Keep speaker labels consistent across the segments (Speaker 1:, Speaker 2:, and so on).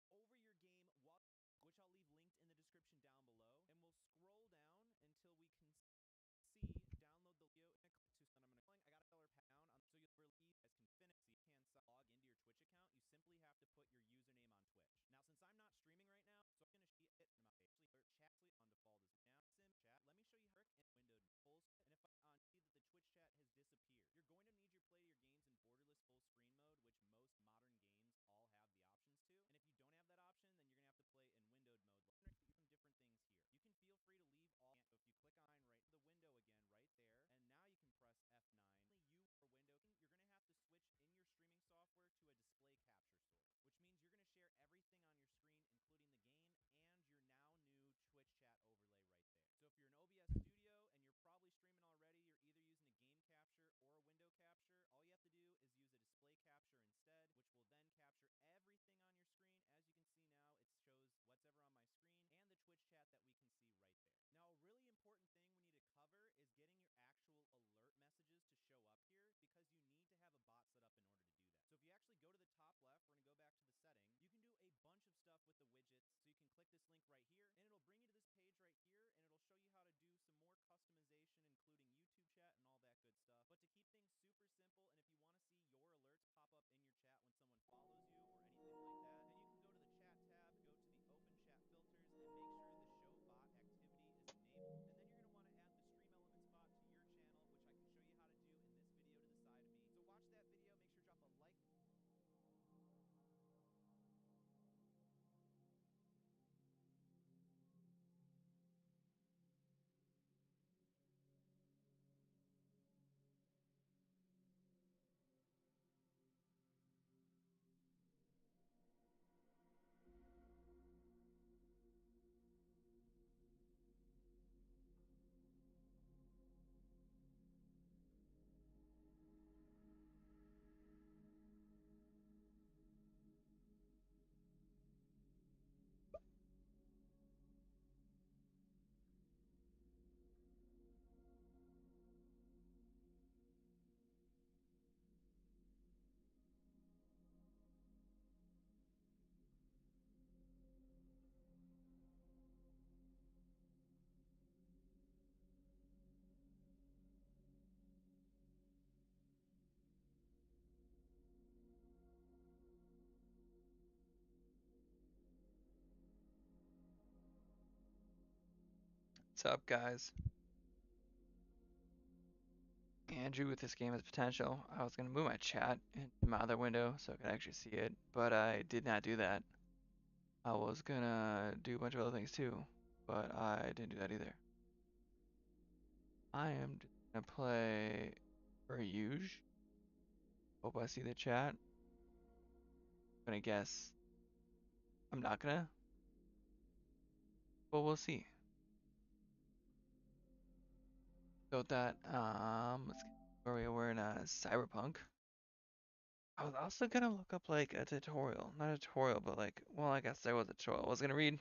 Speaker 1: over your game, which I'll leave linked in the description down below, and we'll scroll down until we can see download the video and click to send. I'm gonna I got $1 pound on, so you'll really guys can finish. So you can log into your Twitch account. You simply have to put your username on Twitch. Now, since I'm not streaming right now, so I'm gonna see it. Actually, chat on default is now sim chat. Let me show you how in windowed full. And if I see that the Twitch chat has disappeared, you're going to need to play your games in borderless full screen mode, which most modern games all have the options to. And if you don't have that option, then you're gonna have to play in windowed mode. Some different things here. You can feel free to leave all. So if you click on right the window again, right there, and now you can press F9. You or window, you're gonna have to switch in your streaming software to a display capture source, which means you're gonna share everything on your screen, including the game and your now new Twitch chat overlay right there. So if you're an OBS studio and you're probably streaming already, you're either using a game capture or a window capture. All you have to do is use a display capture instead, which will then capture everything on your screen. As you can see now, it shows what's ever on my screen and the Twitch chat that we can see right there. Now, a really important thing we need to cover is getting your actual alert messages to show up here, because you need to have a bot set up in order to do that. So if you actually go to the top left, we're gonna go back to the setting. You can do a bunch of stuff with the widgets. So you can click this link right here, and it'll bring you to this page right here, and it'll show you how to do some more customization, including YouTube chat and all that good stuff. But to keep things super simple, and if you want to see your alerts pop up in your chat when someone follows you or anything like that, then you can go to the chat tab, go to the open chat filters, and make sure the show bot activity is enabled. And then you're gonna want to add the stream elements bot to your channel, which I can show you how to do in this video to the side of me. So watch that video, make sure to drop a like.
Speaker 2: What's up, guys? Andrew with This Game Has Potential. I was going to move my chat into my other window so I could actually see it, but I did not do that. I was going to do a bunch of other things too, but I didn't do that either. I am just going to play for Huge. Hope I see the chat. I'm going to guess I'm not going to, but we'll see. So that, let's get where we're in Cyberpunk. I was also gonna look up like a tutorial, not a tutorial, but like, well, I guess there was a tutorial I was gonna read.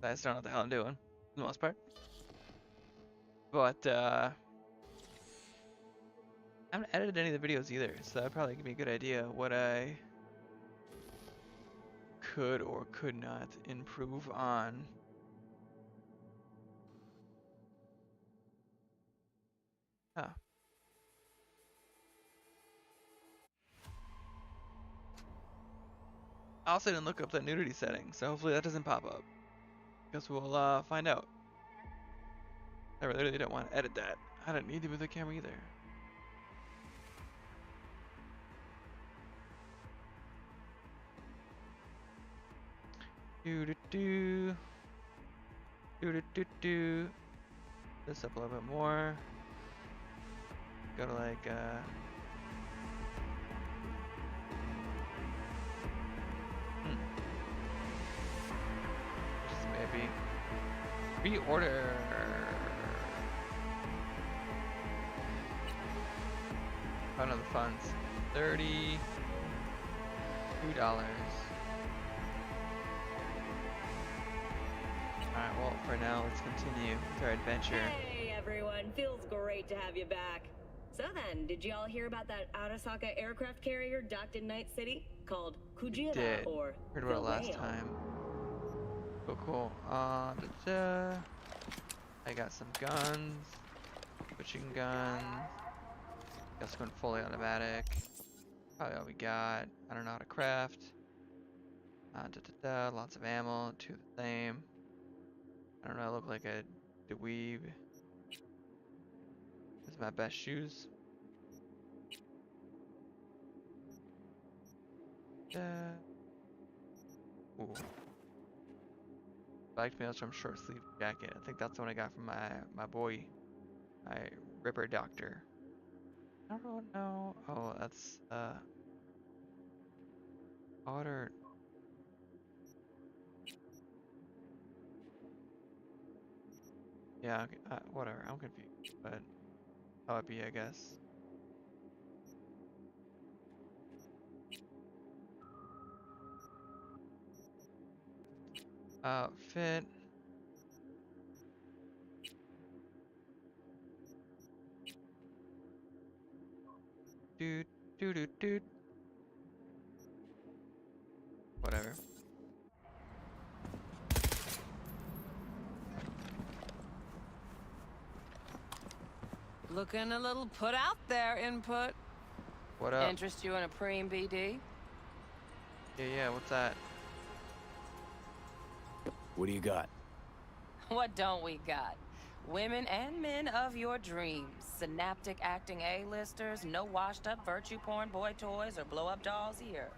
Speaker 2: But I just don't know what the hell I'm doing, for the most part. But I haven't edited any of the videos either, so that'd probably give me a good idea what I could or could not improve on. Huh. I also didn't look up the nudity setting, so hopefully that doesn't pop up. Guess we'll find out. I really don't want to edit that. I don't need to move the camera either. Do do do. Do do do do. This up a little bit more. Go to like just maybe reorder. Found other funds. $32. Alright, well, for now, let's continue with our adventure.
Speaker 3: Hey, everyone. Feels great to have you back. So then, did you all hear about that Arasaka aircraft carrier docked in Night City? Called Kujira
Speaker 2: Did.
Speaker 3: or
Speaker 2: Heard
Speaker 3: the
Speaker 2: about it last
Speaker 3: Whale?
Speaker 2: time. Cool, cool. I got some guns. Switching guns. Guess going fully automatic. Probably all we got. I don't know how to craft. Lots of ammo. Two the same. I don't know. I look like a dweeb. This is my best shoes. Ooh. Spiked Maelstrom short sleeve jacket. I think that's the one I got from my boy, my Ripper Doctor. I don't know. Oh, that's otter. Yeah, okay, whatever. I'm confused, but how it be, I guess. Outfit. Dude, dude. Whatever.
Speaker 4: Looking a little put out there, Input.
Speaker 2: What up?
Speaker 4: Interest you in a preem BD?
Speaker 2: Yeah, what's that?
Speaker 5: What do you got?
Speaker 4: What don't we got? Women and men of your dreams. Synaptic acting A-listers, no washed-up virtue porn boy toys or blow-up dolls here.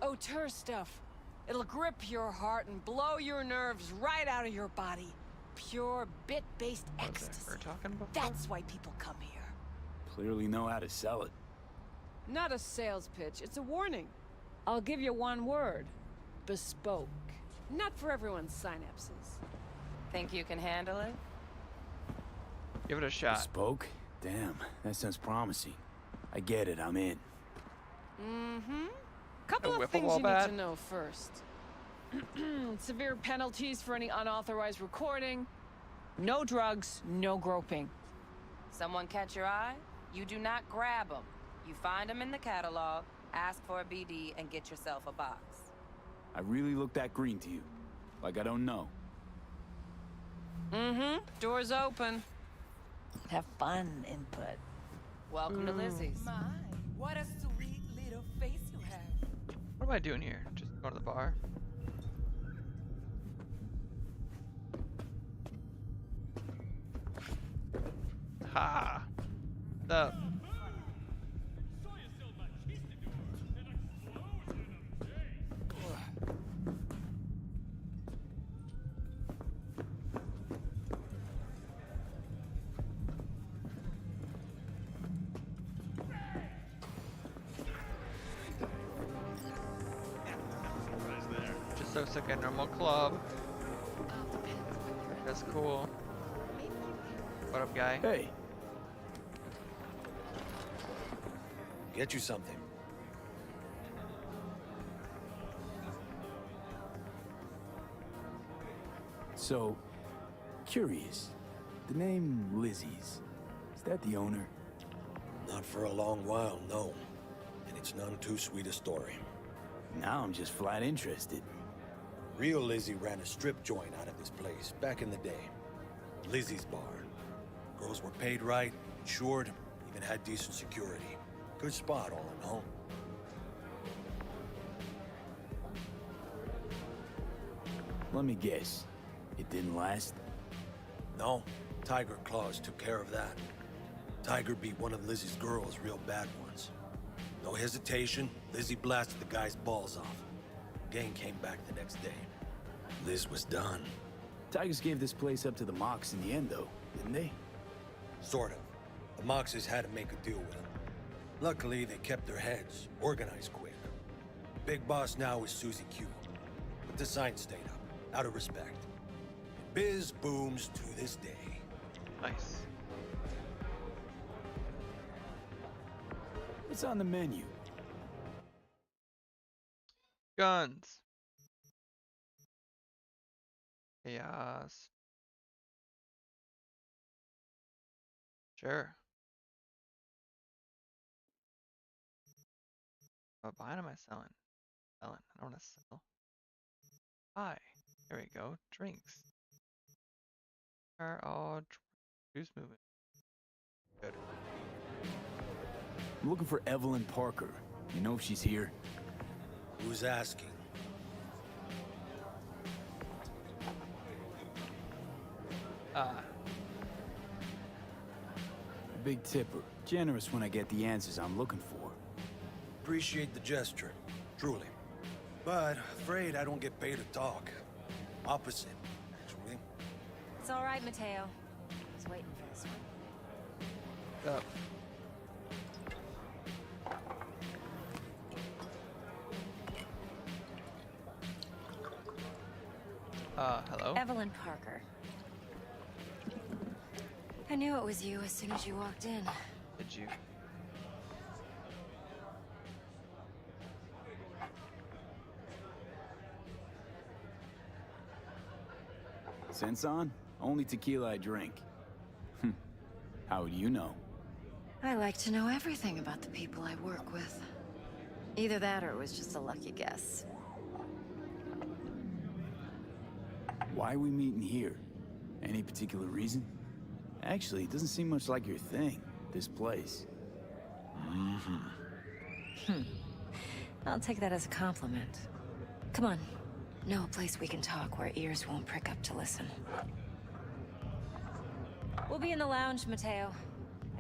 Speaker 6: Auteur stuff. It'll grip your heart and blow your nerves right out of your body. Pure bit-based
Speaker 2: What was
Speaker 6: ecstasy.
Speaker 2: that we're talking about?
Speaker 6: That's why people come here.
Speaker 5: Clearly know how to sell it.
Speaker 6: Not a sales pitch, it's a warning. I'll give you one word. Bespoke. Not for everyone's synapses.
Speaker 4: Think you can handle it?
Speaker 2: Give it a shot.
Speaker 5: Bespoke? Damn, that sounds promising. I get it, I'm in.
Speaker 6: Mm-hmm. Couple
Speaker 2: A
Speaker 6: of
Speaker 2: wiffle
Speaker 6: things
Speaker 2: ball
Speaker 6: you
Speaker 2: bat?
Speaker 6: need to know first. Severe penalties for any unauthorized recording. No drugs, no groping.
Speaker 4: Someone catch your eye? You do not grab them. You find them in the catalog, ask for a BD, and get yourself a box.
Speaker 5: I really look that green to you. Like I don't know.
Speaker 6: Mm-hmm. Doors open. Have fun, Input.
Speaker 4: Welcome to Lizzie's.
Speaker 7: My, what a sweet little face you have.
Speaker 2: What am I doing here? Just going to the bar? Ha! What's up? Just looks like a normal club. That's cool. What up, guy?
Speaker 5: Hey,
Speaker 8: Get you something.
Speaker 5: so, curious. The name Lizzie's, is that the owner?
Speaker 8: Not for a long while, no. And it's none too sweet a story.
Speaker 5: Now I'm just flat interested.
Speaker 8: Real Lizzie ran a strip joint out of this place back in the day. Lizzie's Bar. Girls were paid right, insured, even had decent security. Good spot, all in all.
Speaker 5: Let me guess. It didn't last?
Speaker 8: No, Tiger Claws took care of that. Tiger beat one of Lizzie's girls real bad once. No hesitation, Lizzie blasted the guy's balls off. Gang came back the next day. Liz was done.
Speaker 5: Tigers gave this place up to the Mox in the end, though, didn't they?
Speaker 8: Sort of. The Moxes had to make a deal with him. Luckily, they kept their heads, organized quick. Big boss now is Susie Q. But the sign stayed up, out of respect. Biz booms to this day.
Speaker 2: Nice.
Speaker 5: What's on the menu?
Speaker 2: Guns. Chaos. Sure. Buying or am I selling? Selling. I don't want to sell. Buy. There we go. Drinks. Are all juice moving. Good.
Speaker 5: I'm looking for Evelyn Parker. You know if she's here?
Speaker 8: Who's asking?
Speaker 5: Big tipper. Generous when I get the answers I'm looking for.
Speaker 8: Appreciate the gesture, truly. But afraid I don't get paid to talk. Opposite, actually.
Speaker 4: It's all right, Mateo. I was waiting for this one.
Speaker 2: Up. Hello?
Speaker 4: Evelyn Parker. I knew it was you as soon as you walked in.
Speaker 2: Did you?
Speaker 5: Sense on? Only tequila I drink. How would you know?
Speaker 4: I like to know everything about the people I work with. Either that or it was just a lucky guess.
Speaker 5: Why are we meeting here? Any particular reason? Actually, it doesn't seem much like your thing, this place.
Speaker 4: I'll take that as a compliment. Come on. Know a place we can talk where ears won't prick up to listen. We'll be in the lounge, Mateo.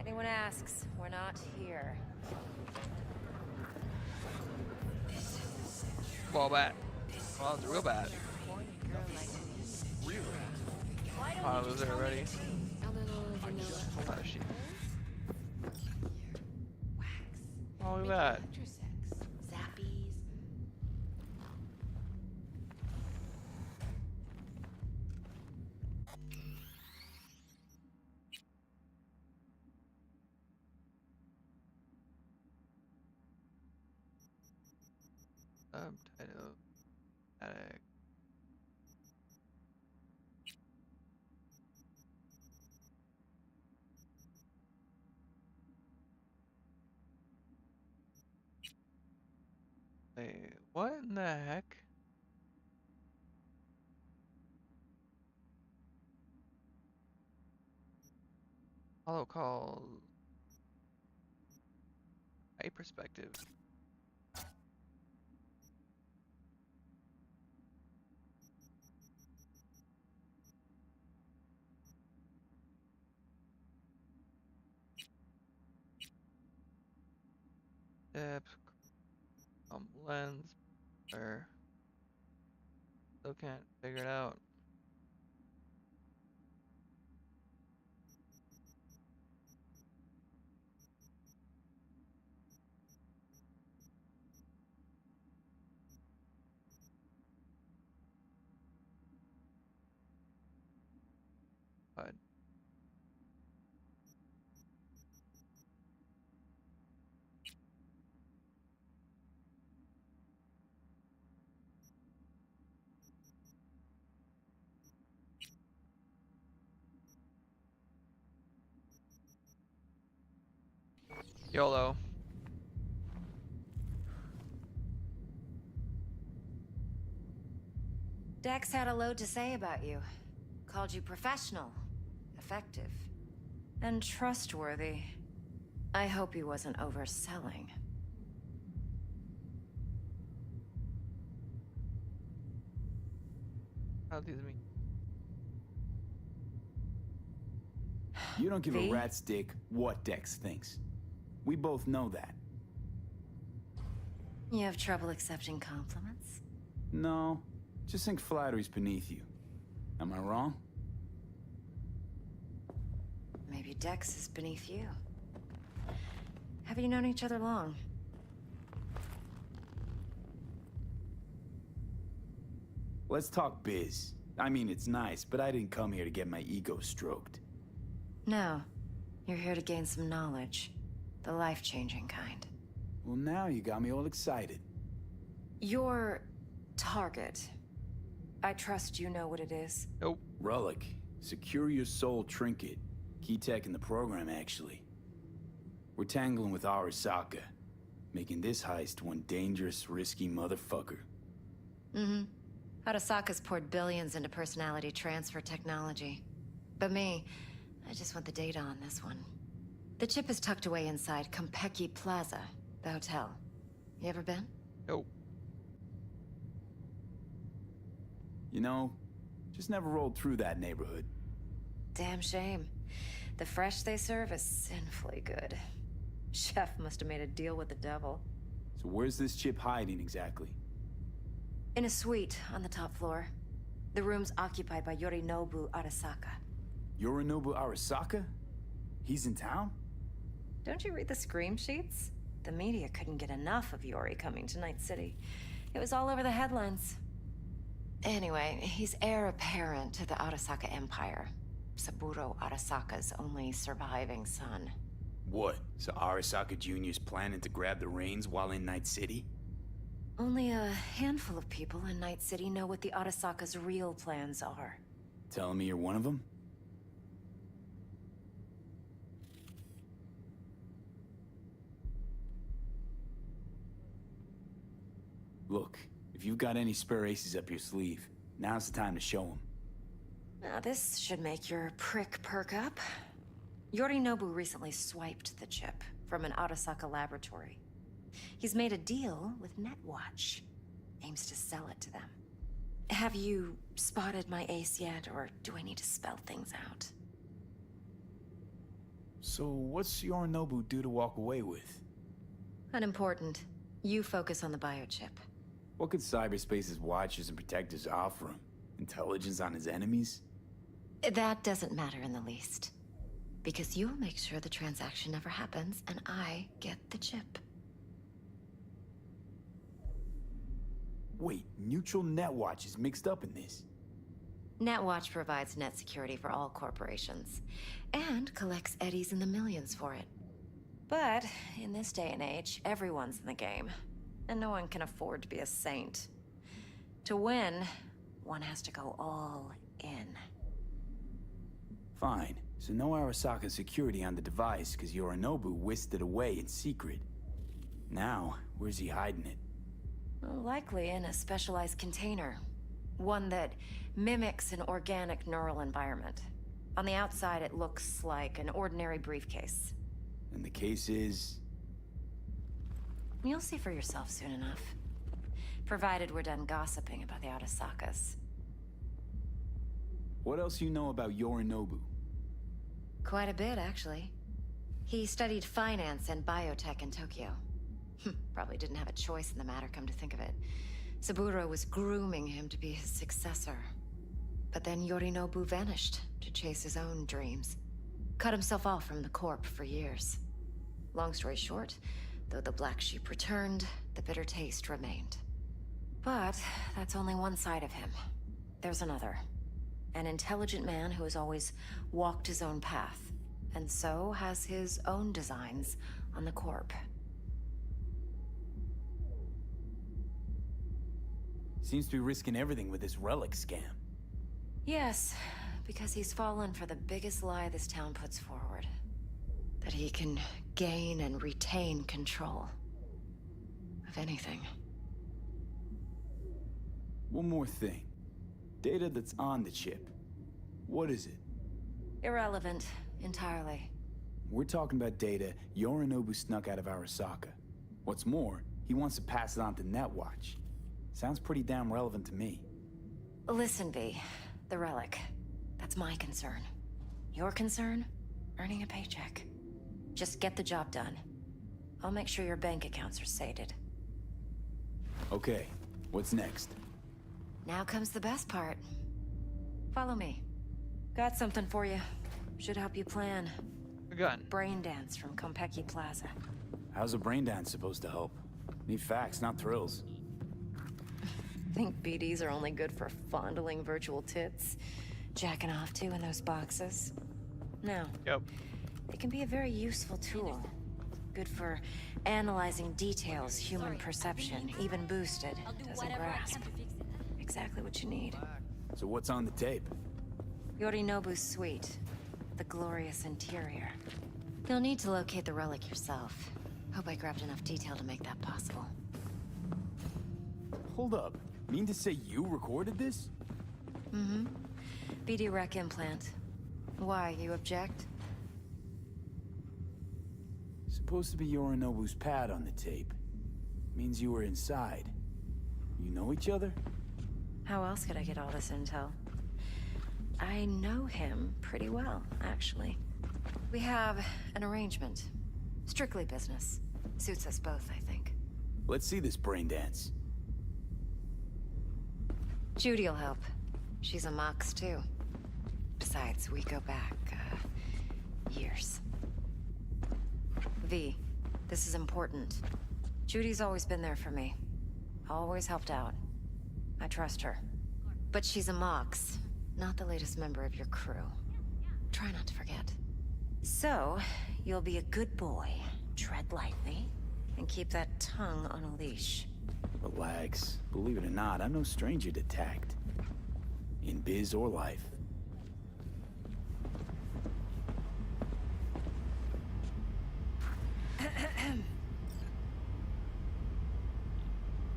Speaker 4: Anyone asks, we're not here.
Speaker 2: Ball bat. Well, it's real bad. Oh, was it already? Oh, shit. Oh, look at that.
Speaker 4: Zappies.
Speaker 2: Subtitle. Attic. Wait, what in the heck? Hollow call. A perspective. Depth. Lens. Or still can't figure it out. But YOLO.
Speaker 4: Dex had a load to say about you. Called you professional, effective, and trustworthy. I hope he wasn't overselling.
Speaker 2: How these mean?
Speaker 5: You don't give a
Speaker 4: V?
Speaker 5: rat's dick what Dex thinks. We both know that.
Speaker 4: You have trouble accepting compliments?
Speaker 5: No, just think flattery's beneath you. Am I wrong?
Speaker 4: Maybe Dex is beneath you. Have you known each other long?
Speaker 5: Let's talk biz. I mean, it's nice, but I didn't come here to get my ego stroked.
Speaker 4: No. You're here to gain some knowledge. The life-changing kind.
Speaker 5: Well, now you got me all excited.
Speaker 4: Your target. I trust you know what it is.
Speaker 2: Nope.
Speaker 5: Relic. Secure your soul trinket. Key tech in the program, actually. We're tangling with Arasaka. making this heist one dangerous, risky motherfucker.
Speaker 9: Mm-hmm. Arasaka's poured billions into personality transfer technology. But me, I just want the data on this one. The chip is tucked away inside Konpeki Plaza, the hotel. You ever been?
Speaker 2: Nope.
Speaker 5: You know, just never rolled through that neighborhood.
Speaker 9: Damn shame. The fresh they serve is sinfully good. Chef must have made a deal with the devil.
Speaker 5: So where's this chip hiding exactly?
Speaker 9: In a suite on the top floor. The room's occupied by Yorinobu Arasaka.
Speaker 5: Yorinobu Arasaka? He's in town?
Speaker 9: Don't you read the scream sheets? The media couldn't get enough of Yori coming to Night City. It was all over the headlines. Anyway, he's heir apparent to the Arasaka Empire. Saburo Arasaka's only surviving son.
Speaker 5: What? So Arasaka Jr.'s planning to grab the reins while in Night City?
Speaker 9: Only a handful of people in Night City know what the Arasaka's real plans are.
Speaker 5: Telling me you're one of them? Look, if you've got any spare aces up your sleeve, now's the time to show them.
Speaker 9: Now this should make your prick perk up. Yorinobu recently swiped the chip from an Arasaka laboratory. He's made a deal with Netwatch. Aims to sell it to them. Have you spotted my ace yet, or do I need to spell things out?
Speaker 5: So what's Yorinobu due to walk away with?
Speaker 9: Unimportant. You focus on the biochip.
Speaker 5: What could cyberspace's watchers and protectors offer him? Intelligence on his enemies?
Speaker 9: That doesn't matter in the least. Because you'll make sure the transaction never happens, and I get the chip.
Speaker 5: Wait, Neutral Netwatch is mixed up in this.
Speaker 9: Netwatch provides net security for all corporations, and collects eddies in the millions for it. But in this day and age, everyone's in the game, and no one can afford to be a saint. To win, one has to go all in.
Speaker 5: Fine, so no Arasaka security on the device because Yorinobu whisked it away in secret. Now, where's he hiding it?
Speaker 9: Well, likely in a specialized container. One that mimics an organic neural environment. On the outside, it looks like an ordinary briefcase.
Speaker 5: And the case is...
Speaker 9: You'll see for yourself soon enough. Provided we're done gossiping about the Arasakas.
Speaker 5: What else you know about Yorinobu?
Speaker 9: Quite a bit, actually. He studied finance and biotech in Tokyo. Probably didn't have a choice in the matter, come to think of it. Saburo was grooming him to be his successor. But then Yorinobu vanished to chase his own dreams. Cut himself off from the Corp for years. Long story short, though the black sheep returned, the bitter taste remained. But that's only one side of him. There's another. An intelligent man who has always walked his own path, and so has his own designs on the Corp.
Speaker 5: Seems to be risking everything with this relic scam.
Speaker 9: Yes, because he's fallen for the biggest lie this town puts forward. That he can gain and retain control of anything.
Speaker 5: One more thing. Data that's on the chip. What is it?
Speaker 9: Irrelevant, entirely.
Speaker 5: We're talking about data Yorinobu snuck out of Arasaka. What's more, he wants to pass it on to Netwatch. Sounds pretty damn relevant to me.
Speaker 9: Listen, V. The relic. That's my concern. Your concern? Earning a paycheck. Just get the job done. I'll make sure your bank accounts are sated.
Speaker 5: Okay, what's next?
Speaker 9: Now comes the best part. Follow me. Got something for you. Should help you plan.
Speaker 2: A gun.
Speaker 9: Brain dance from Konpeki Plaza.
Speaker 5: How's a brain dance supposed to help? Need facts, not thrills.
Speaker 9: Think BDs are only good for fondling virtual tits? Jacking off to in those boxes? No.
Speaker 2: Yep.
Speaker 9: They can be a very useful tool. Good for analyzing details human perception, even boosted, doesn't grasp. Exactly what you need.
Speaker 5: So what's on the tape?
Speaker 9: Yorinobu's suite. The glorious interior. You'll need to locate the relic yourself. Hope I grabbed enough detail to make that possible.
Speaker 5: Hold up. Mean to say you recorded this?
Speaker 9: Mm-hmm. BD rec implant. Why, you object?
Speaker 5: Supposed to be Yorinobu's pad on the tape. Means you were inside. You know each other?
Speaker 9: How else could I get all this intel? I know him pretty well, actually. We have an arrangement. Strictly business. Suits us both, I think.
Speaker 5: Let's see this brain dance.
Speaker 9: Judy'll help. She's a Mox, too. Besides, we go back, years. V, this is important. Judy's always been there for me. Always helped out. I trust her. But she's a Mox, not the latest member of your crew. Try not to forget. So, you'll be a good boy, tread lightly, and keep that tongue on a leash.
Speaker 5: Relax. Believe it or not, I'm no stranger to tact. In biz or life.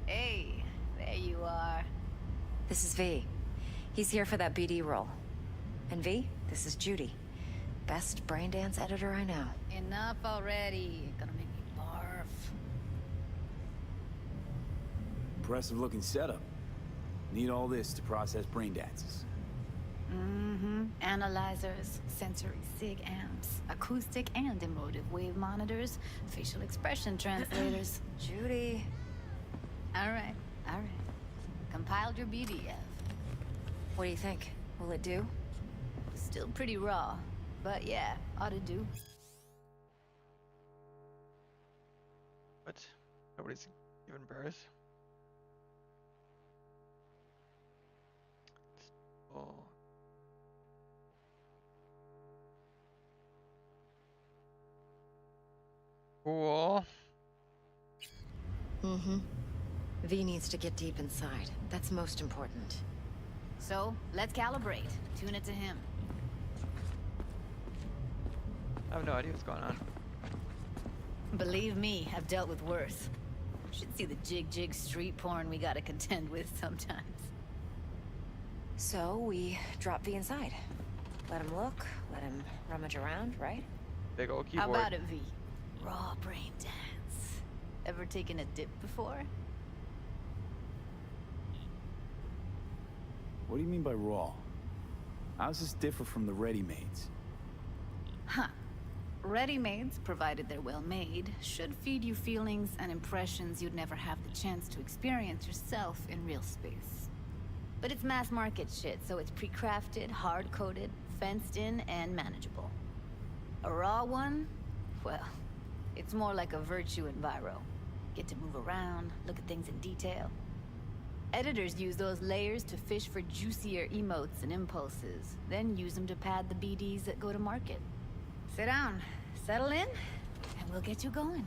Speaker 10: Hey, there you are.
Speaker 9: This is V. He's here for that BD role. And V, this is Judy. Best braindance editor I know.
Speaker 10: Enough already. Gonna make me barf.
Speaker 5: Impressive looking setup. Need all this to process brain dances.
Speaker 10: Mm-hmm. Analyzers, sensory sig amps, acoustic and emotive wave monitors, facial expression translators.
Speaker 9: Judy.
Speaker 10: All right. Compiled your BDF.
Speaker 9: What do you think? Will it do?
Speaker 10: Still pretty raw, but yeah, ought to do.
Speaker 2: What? Nobody's given birth? Oh. Cool.
Speaker 9: Mm-hmm. V needs to get deep inside. That's most important.
Speaker 10: So, let's calibrate. Tune it to him.
Speaker 2: I have no idea what's going on.
Speaker 10: Believe me, I've dealt with worse. Should see the jig street porn we gotta contend with sometimes.
Speaker 9: So, we drop V inside. Let him look, let him rummage around, right?
Speaker 2: Big old keyboard.
Speaker 10: How about it, V? Raw brain dance. Ever taken a dip before?
Speaker 5: What do you mean by raw? How does this differ from the ready-mades?
Speaker 10: Huh. Ready-mades, provided they're well made, should feed you feelings and impressions you'd never have the chance to experience yourself in real space. But it's mass market shit, so it's pre-crafted, hard-coded, fenced in, and manageable. A raw one? Well, it's more like a virtue enviro. Get to move around, look at things in detail. Editors use those layers to fish for juicier emotes and impulses, then use them to pad the BDs that go to market. Sit down, settle in, and we'll get you going.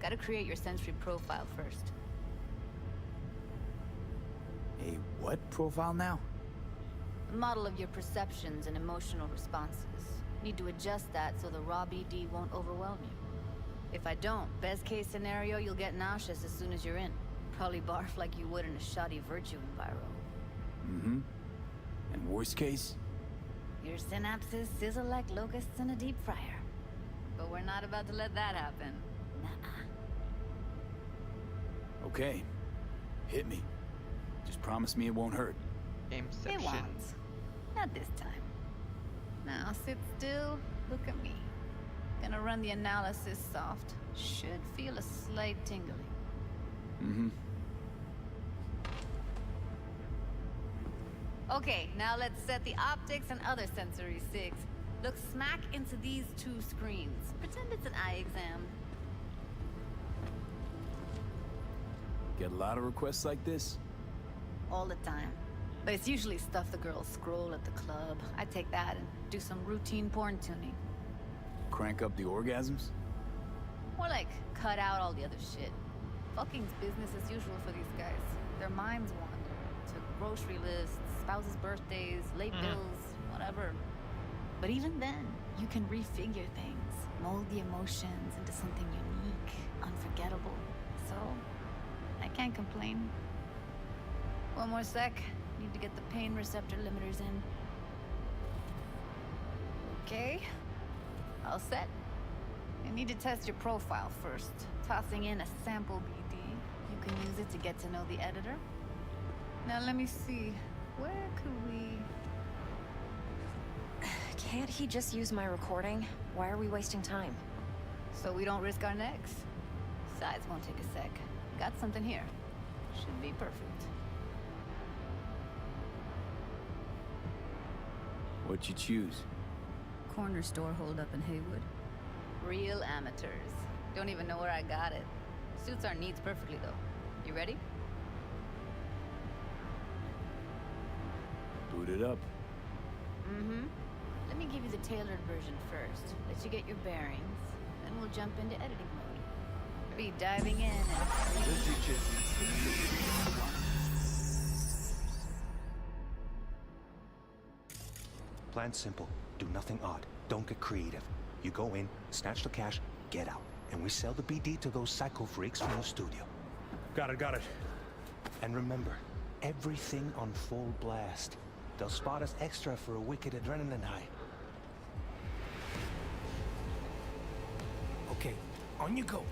Speaker 10: Gotta create your sensory profile first.
Speaker 5: A what profile now?
Speaker 10: A model of your perceptions and emotional responses. Need to adjust that so the raw BD won't overwhelm you. If I don't, best case scenario, you'll get nauseous as soon as you're in. Probably barf like you would in a shoddy virtue enviro.
Speaker 5: Mm-hmm. And worst case?
Speaker 10: Your synapses sizzle like locusts in a deep fryer. But we're not about to let that happen. Nuh-uh.
Speaker 5: Okay. Hit me. Just promise me it won't hurt.
Speaker 2: Gameception.
Speaker 10: It won't. Not this time. Now sit still, look at me. Gonna run the analysis soft. Should feel a slight tingling.
Speaker 5: Mm-hmm.
Speaker 10: Okay, now let's set the optics and other sensory sigs. Look smack into these two screens. Pretend it's an eye exam.
Speaker 5: Get a lot of requests like this?
Speaker 10: All the time. But it's usually stuff the girls scroll at the club. I take that and do some routine porn tuning.
Speaker 5: Crank up the orgasms?
Speaker 10: More like cut out all the other shit. Fucking's business as usual for these guys. Their minds wander to grocery lists, spouses' birthdays, late bills, whatever. But even then, you can refigure things, mold the emotions into something unique, unforgettable. So, I can't complain. One more sec. Need to get the pain receptor limiters in. Okay. All set. I need to test your profile first. Tossing in a sample BD. You can use it to get to know the editor. Now let me see. Where could we...
Speaker 9: Can't he just use my recording? Why are we wasting time?
Speaker 10: So we don't risk our necks. Besides, won't take a sec. Got something here. Should be perfect.
Speaker 5: What'd you choose?
Speaker 10: Corner store holdup in Haywood. Real amateurs. Don't even know where I got it. Suits our needs perfectly, though. You ready?
Speaker 5: Boot it up.
Speaker 10: Mm-hmm. Let me give you the tailored version first. Let you get your bearings. Then we'll jump into editing mode. Be diving in and...
Speaker 11: Plan simple. Do nothing odd. Don't get creative. You go in, snatch the cash, get out. And we sell the BD to those psycho freaks from the studio.
Speaker 8: Got it.
Speaker 11: And remember, everything on full blast. They'll spot us extra for a wicked adrenaline high.
Speaker 8: Okay, on you go.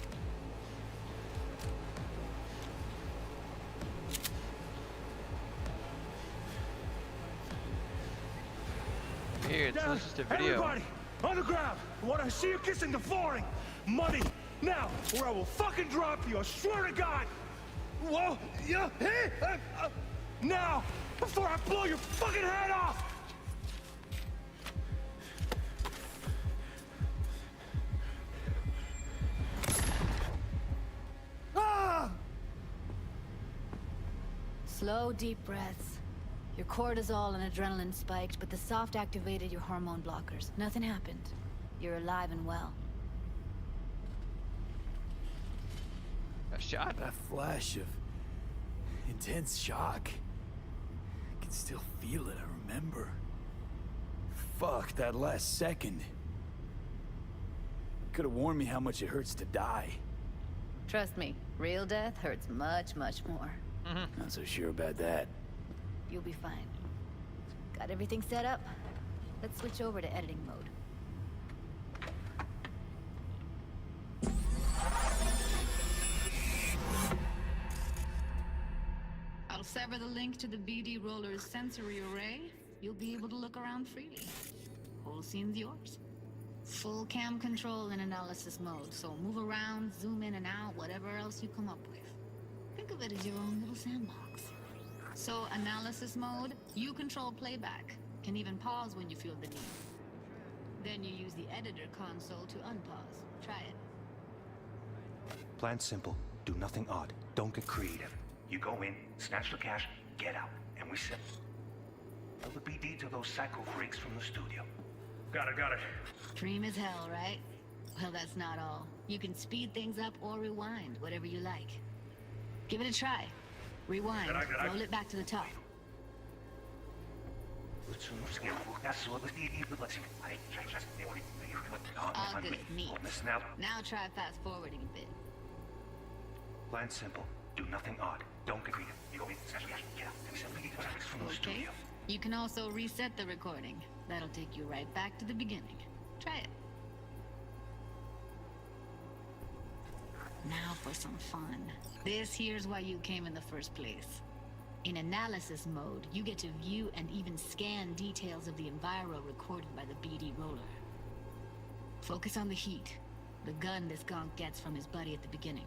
Speaker 2: Weird, so it's just a video.
Speaker 8: Everybody, on the ground. I want to see you kissing the flooring. Money, now, or I will fucking drop you. I swear to God. Whoa, yeah, hey, now, before I blow your fucking head off. Ah!
Speaker 10: Slow, deep breaths. Your cortisol and adrenaline spiked, but the soft activated your hormone blockers. Nothing happened. You're alive and well.
Speaker 2: A shot?
Speaker 5: A flash of intense shock. I can still feel it, I remember. Fuck, that last second. Could have warned me how much it hurts to die.
Speaker 10: Trust me, real death hurts much, much more.
Speaker 5: Not so sure about that.
Speaker 10: You'll be fine. Got everything set up? Let's switch over to editing mode. I'll sever the link to the BD Roller's sensory array. You'll be able to look around freely. Whole scene's yours. Full cam control in analysis mode, so move around, zoom in and out, whatever else you come up with. Think of it as your own little sandbox. So, analysis mode, you control playback. Can even pause when you feel the need. Then you use the editor console to unpause. Try it.
Speaker 11: Plan simple. Do nothing odd. Don't get creative. You go in, snatch the cash, get out. And we sell the BD to those psycho freaks from the studio.
Speaker 8: Got it.
Speaker 10: Dream as hell, right? Well, that's not all. You can speed things up or rewind, whatever you like. Give it a try. Rewind. Roll it back to the top. All good. Neat. Now try fast forwarding a bit.
Speaker 11: Plan simple. Do nothing odd. Don't get creative. You go in, snatch the cash, get out. And we sell the BD to those freaks from the
Speaker 10: Okay.
Speaker 11: studio.
Speaker 10: You can also reset the recording. That'll take you right back to the beginning. Try it. Now for some fun. This here's why you came in the first place. In analysis mode, you get to view and even scan details of the enviro recorded by the BD roller. Focus on the heat, the gun this gonk gets from his buddy at the beginning.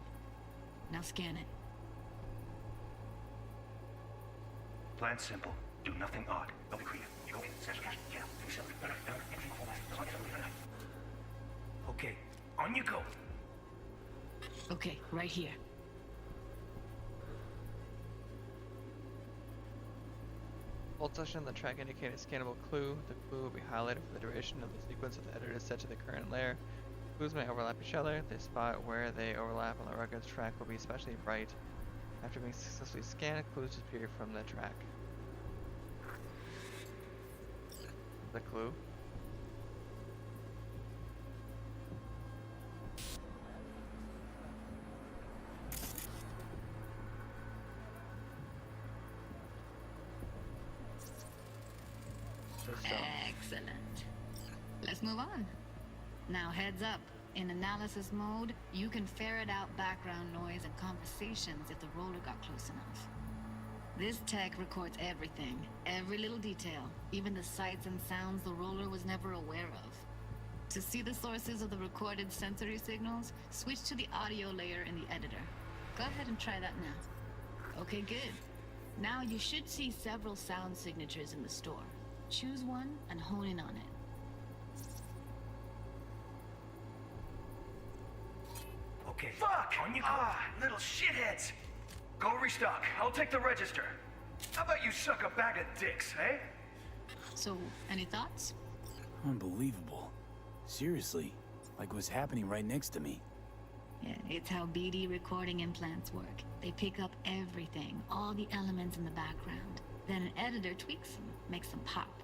Speaker 10: Now scan it.
Speaker 11: Plan simple. Do nothing odd. Don't be creative. You go in, snatch the cash, get out, and we sell it. Okay, on you go.
Speaker 10: Okay, right here.
Speaker 2: Hold touching on the track indicate a scannable clue. The clue will be highlighted for the duration of the sequence of the editor is set to the current layer. Clues may overlap each other. The spot where they overlap on the record's track will be especially bright. After being successfully scanned, clues disappear from the track. The clue.
Speaker 10: Excellent. Let's move on. Now heads up. In analysis mode, you can ferret out background noise and conversations if the roller got close enough. This tech records everything, every little detail, even the sights and sounds the roller was never aware of. To see the sources of the recorded sensory signals, switch to the audio layer in the editor. Go ahead and try that now. Okay, good. Now you should see several sound signatures in the store. Choose one and hone in on it.
Speaker 11: Okay. Fuck! On you go. Little shitheads! Go restock. I'll take the register. How about you suck a bag of dicks, eh?
Speaker 10: So, any thoughts?
Speaker 5: Unbelievable. Seriously, like what's happening right next to me.
Speaker 10: Yeah, it's how BD recording implants work. They pick up everything, all the elements in the background. Then an editor tweaks them, makes them pop.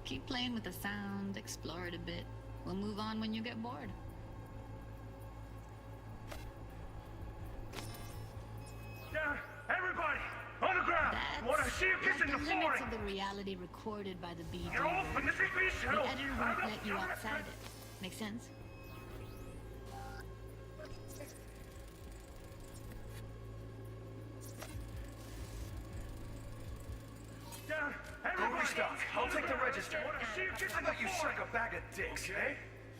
Speaker 10: Keep playing with the sound, explore it a bit. We'll move on when you get bored.
Speaker 11: Down! Everybody! On the ground! Wanna see you kissing
Speaker 10: Like
Speaker 11: the
Speaker 10: the limits
Speaker 11: flooring!
Speaker 10: of the reality recorded by the BD.
Speaker 11: You're open, this is me,
Speaker 10: The
Speaker 11: settle!
Speaker 10: editor won't let you outside it. Make sense?
Speaker 11: Down! Everybody! Go restock. I'll take the register. How about you suck a bag of dicks, eh?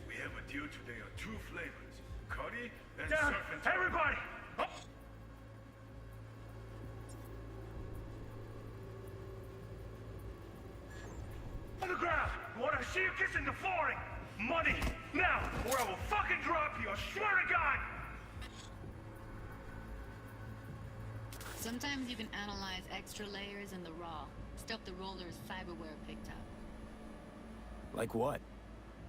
Speaker 12: We have a deal today on 2 flavors. Curry and
Speaker 11: Down!
Speaker 12: surf and turf.
Speaker 11: Everybody! Up. On the ground! Wanna see you kissing the flooring! Money! Now! Or I will fucking drop you, I swear to God!
Speaker 10: Sometimes you can analyze extra layers in the raw, stuff the roller's cyberware picked up.
Speaker 5: Like what?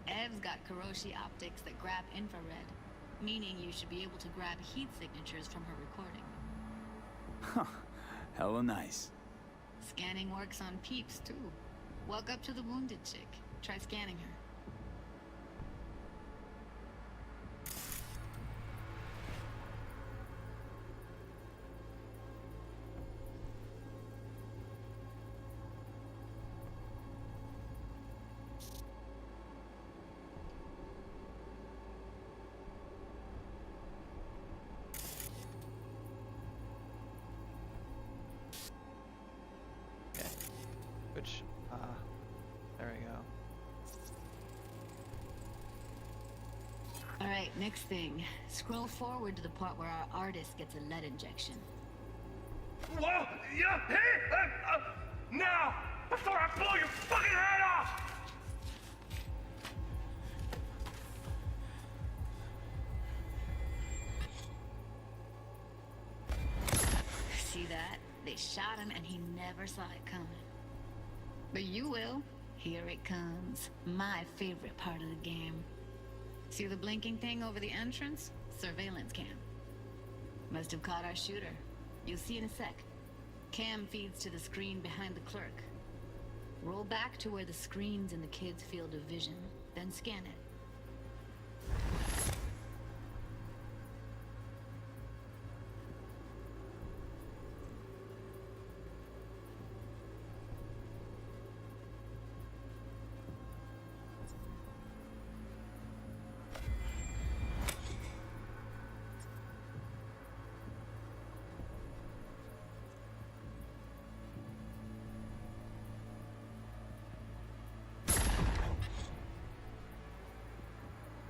Speaker 10: Ev's got Kiroshi optics that grab infrared, meaning you should be able to grab heat signatures from her recording.
Speaker 5: Huh. Hella nice.
Speaker 10: Scanning works on peeps, too. Walk up to the wounded chick. Try scanning her.
Speaker 2: Okay. Which, there we go.
Speaker 10: Alright, next thing. Scroll forward to the part where our artist gets a lead injection.
Speaker 11: Whoa! Yeah! Hey! Now! Before I blow your fucking head off!
Speaker 10: See that? They shot him and he never saw it coming. But you will. Here it comes. My favorite part of the game. See the blinking thing over the entrance? Surveillance cam. Must have caught our shooter. You'll see in a sec. Cam feeds to the screen behind the clerk. Roll back to where the screen's in the kid's field of vision, then scan it.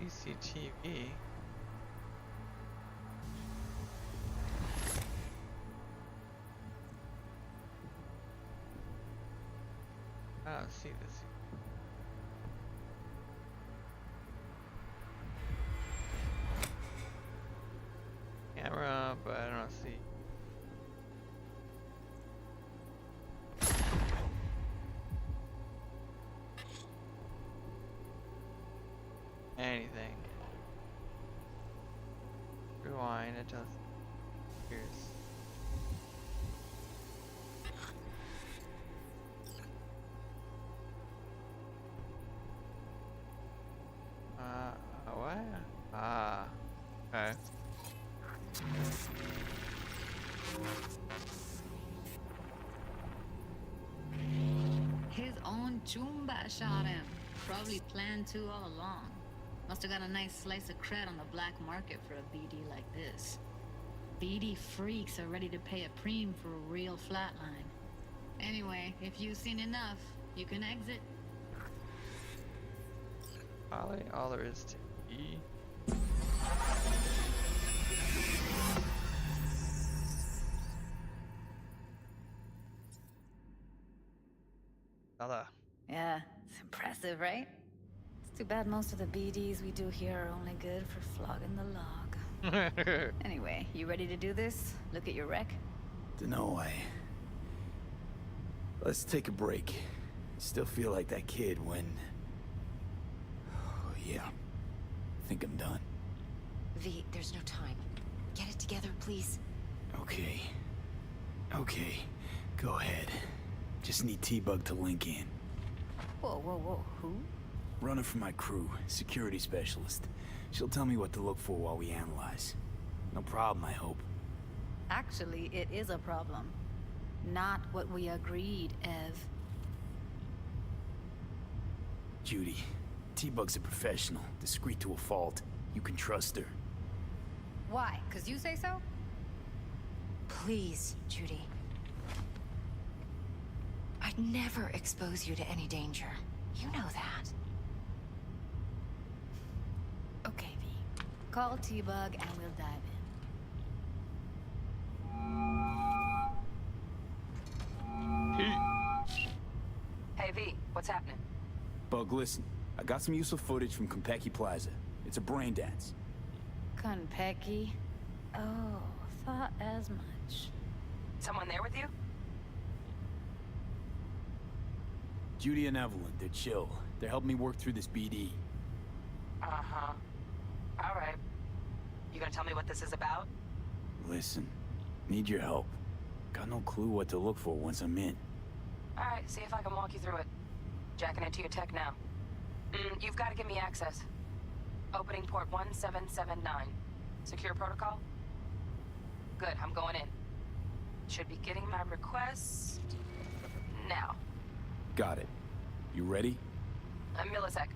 Speaker 2: CCTV. don't see this. Camera, but I don't see. Anything. Rewind, it does. Here's. What? Ah. Okay.
Speaker 10: His own Chumba shot him. Probably planned to all along. Must have got a nice slice of cred on the black market for a BD like this. BD freaks are ready to pay a preem for a real flatline. Anyway, if you've seen enough, you can exit.
Speaker 2: Probably all there is to E. Nada.
Speaker 10: Yeah, it's impressive, right? It's too bad most of the BDs we do here are only good for flogging the log. Anyway, you ready to do this? Look at your rec?
Speaker 5: Dunno, let's take a break. Still feel like that kid when... Oh, yeah. I think I'm done.
Speaker 9: V, there's no time. Get it together, please.
Speaker 5: Okay. Okay. Go ahead. Just need T-Bug to link in.
Speaker 10: Whoa, whoa, whoa. Who?
Speaker 5: Runner for my crew, security specialist. She'll tell me what to look for while we analyze. No problem, I hope.
Speaker 10: Actually, it is a problem. Not what we agreed, Ev.
Speaker 5: Judy, T-Bug's a professional, discreet to a fault. You can trust her.
Speaker 10: Why? 'Cause you say so?
Speaker 9: Please, Judy. I'd never expose you to any danger. You know that.
Speaker 10: Okay, V. Call T-Bug and we'll dive in.
Speaker 4: Hey, V, what's happening?
Speaker 5: Bug, listen. I got some useful footage from Konpeki Plaza. It's a brain dance.
Speaker 10: Konpeki? Oh, thought as much.
Speaker 4: Someone there with you?
Speaker 5: Judy and Evelyn, they're chill. They're helping me work through this BD.
Speaker 4: Uh-huh. All right. You gonna tell me what this is about?
Speaker 5: Listen, need your help. Got no clue what to look for once I'm in.
Speaker 4: All right, see if I can walk you through it. Jacking into your tech now. You've got to give me access. Opening port 1779. Secure protocol? Good, I'm going in. Should be getting my request now.
Speaker 5: Got it. You ready?
Speaker 4: A millisec.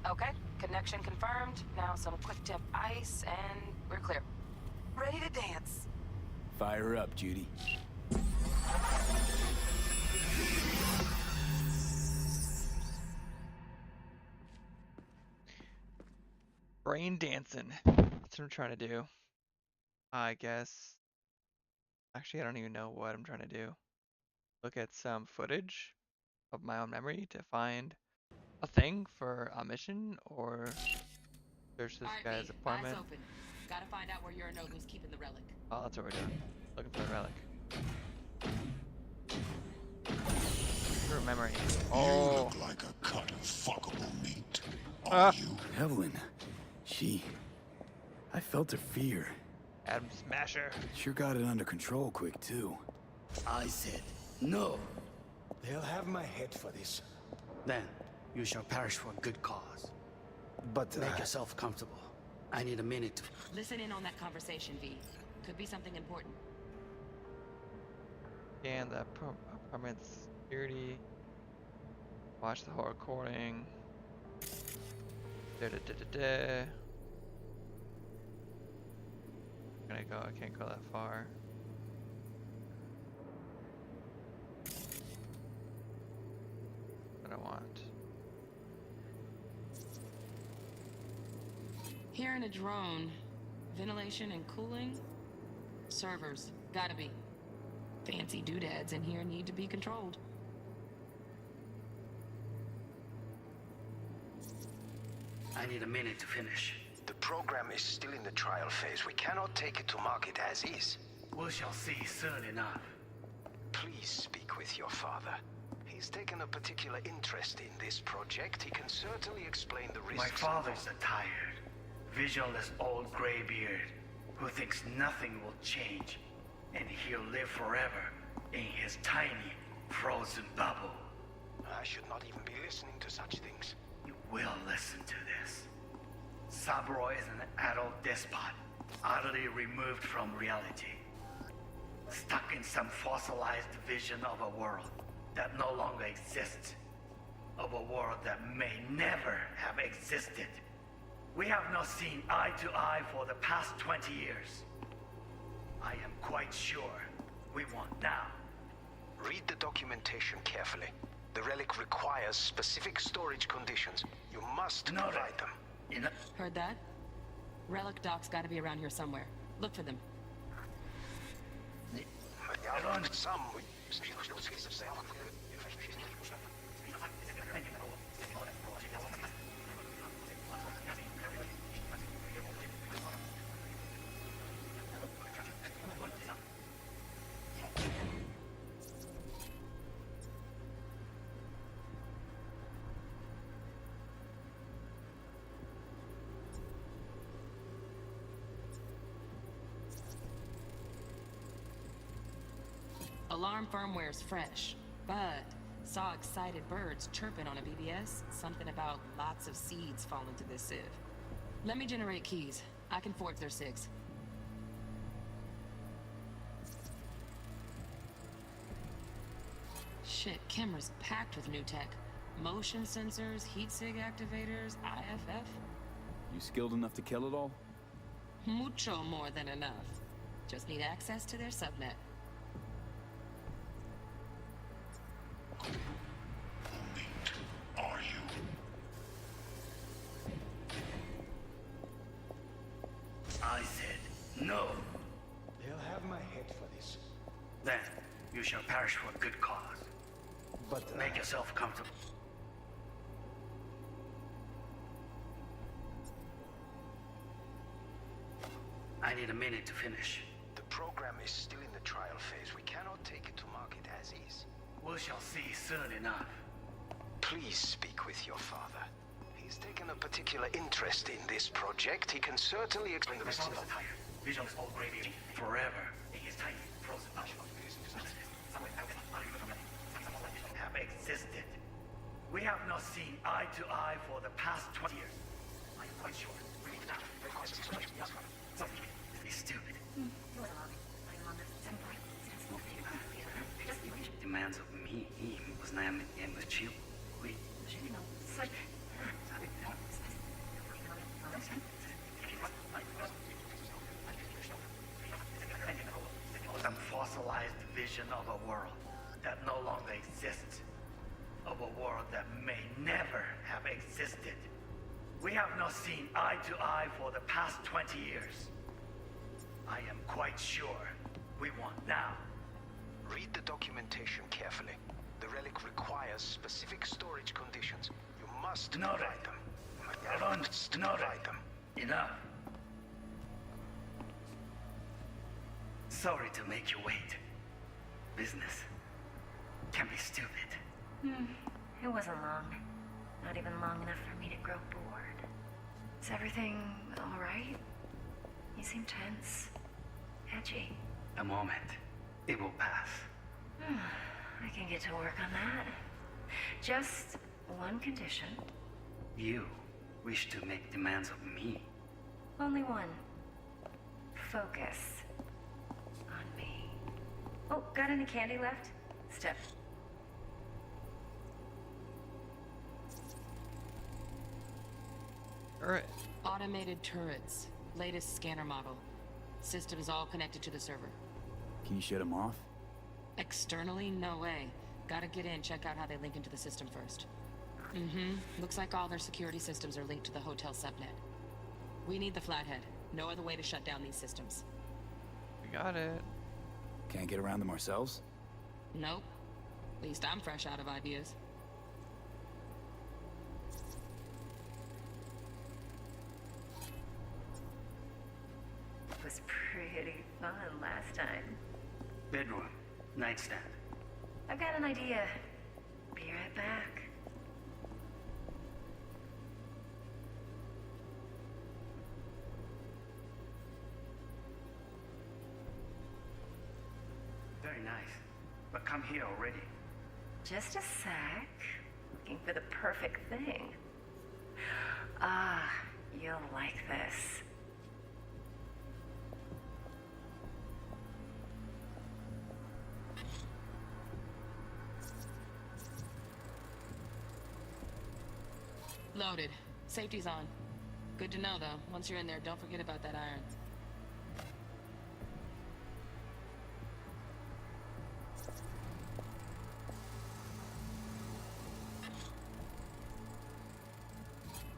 Speaker 4: Okay, connection confirmed. Now some quick tip ice, and we're clear. Ready to dance.
Speaker 5: Fire up, Judy.
Speaker 2: Brain dancing. That's what I'm trying to do. I guess. Actually, I don't even know what I'm trying to do. Look at some footage of my own memory to find a thing for a mission, or search this guy's apartment.
Speaker 4: Eyes open. Gotta find out where Yorinobu's keeping the relic.
Speaker 2: Oh, that's what we're doing. Looking for the relic. True memory. Oh.
Speaker 13: You look like a cut of fuckable meat. Are you?
Speaker 5: Evelyn. I felt her fear.
Speaker 2: Adam Smasher.
Speaker 5: Sure got it under control quick, too.
Speaker 14: I said, no. They'll have my head for this. Then, you shall perish for a good cause. But make yourself comfortable. I need a minute to...
Speaker 4: Listen in on that conversation, V. Could be something important.
Speaker 2: Scan the apartment security. Watch the whole recording. I can't go that far. What I want.
Speaker 4: Here in a drone. Ventilation and cooling. Servers. Gotta be. Fancy doodads in here need to be controlled.
Speaker 14: I need a minute to finish.
Speaker 11: The program is still in the trial phase. We cannot take it to market as is.
Speaker 14: We shall see soon enough.
Speaker 11: Please speak with your father. He's taken a particular interest in this project. He can certainly explain the risks.
Speaker 14: My father's a tired, visionless old graybeard who thinks nothing will change, and he'll live forever in his tiny, frozen bubble.
Speaker 11: I should not even be listening to such things.
Speaker 14: You will listen to this. Saburo is an adult despot, utterly removed from reality. Stuck in some fossilized vision of a world that no longer exists. Of a world that may never have existed. We have not seen eye to eye for the past 20 years. I am quite sure we want now.
Speaker 11: Read the documentation carefully. The relic requires specific storage conditions. You must provide them.
Speaker 4: Heard that? Relic docs gotta be around here somewhere. Look for them.
Speaker 11: Some...
Speaker 4: Alarm firmware's fresh, but saw excited birds chirping on a BBS. Something about lots of seeds falling to this sieve. Let me generate keys. I can forge their SIGs. Shit, camera's packed with new tech. Motion sensors, heat sig activators, IFF.
Speaker 5: You skilled enough to kill it all?
Speaker 4: Mucho more than enough. Just need access to their subnet.
Speaker 13: Are you?
Speaker 14: I said no.
Speaker 15: They'll have my head for this.
Speaker 14: Then you shall perish for a good cause.
Speaker 15: But
Speaker 14: make yourself comfortable. I need a minute to finish.
Speaker 11: The program is still in the trial phase. We cannot take it to market as is.
Speaker 14: We shall see soon enough.
Speaker 11: Please speak with your father. He's taken a particular interest in this project. He can certainly explain the
Speaker 14: My
Speaker 11: risks.
Speaker 14: father's a tired, visionless old gravy forever in his tiny, frozen bubble. Have existed. We have not seen eye to eye for the past 20 years. I'm quite sure. Be stupid. Demands of me was not with you. Some fossilized vision of a world that no longer exists. Of a world that may never have existed. We have not seen eye to eye for the past 20 years. I am quite sure we want now.
Speaker 11: Read the documentation carefully. The relic requires specific storage conditions. You must provide them. Provide them.
Speaker 14: Enough. Sorry to make you wait. Business can be stupid.
Speaker 9: It wasn't long. Not even long enough for me to grow bored. Is everything all right? You seem tense. Edgy.
Speaker 14: A moment. It will pass.
Speaker 9: I can get to work on that. Just one condition.
Speaker 14: You wish to make demands of me.
Speaker 9: Only one. Focus on me. Oh, got any candy left? Step.
Speaker 2: Alright.
Speaker 4: Automated turrets. Latest scanner model. Systems all connected to the server.
Speaker 5: Can you shut them off?
Speaker 4: Externally, no way. Gotta get in, check out how they link into the system first. Looks like all their security systems are linked to the hotel subnet. We need the flathead. No other way to shut down these systems.
Speaker 2: We got it.
Speaker 5: Can't get around them ourselves?
Speaker 4: Nope. At least I'm fresh out of ideas.
Speaker 3: was pretty fun last time.
Speaker 14: Bedroom, nightstand.
Speaker 3: I've got an idea. Be right back.
Speaker 14: Very nice. But come here already.
Speaker 3: Just a sec. Looking for the perfect thing. Ah, you'll like this.
Speaker 4: Loaded. Safety's on. Good to know, though. Once you're in there, don't forget about that iron.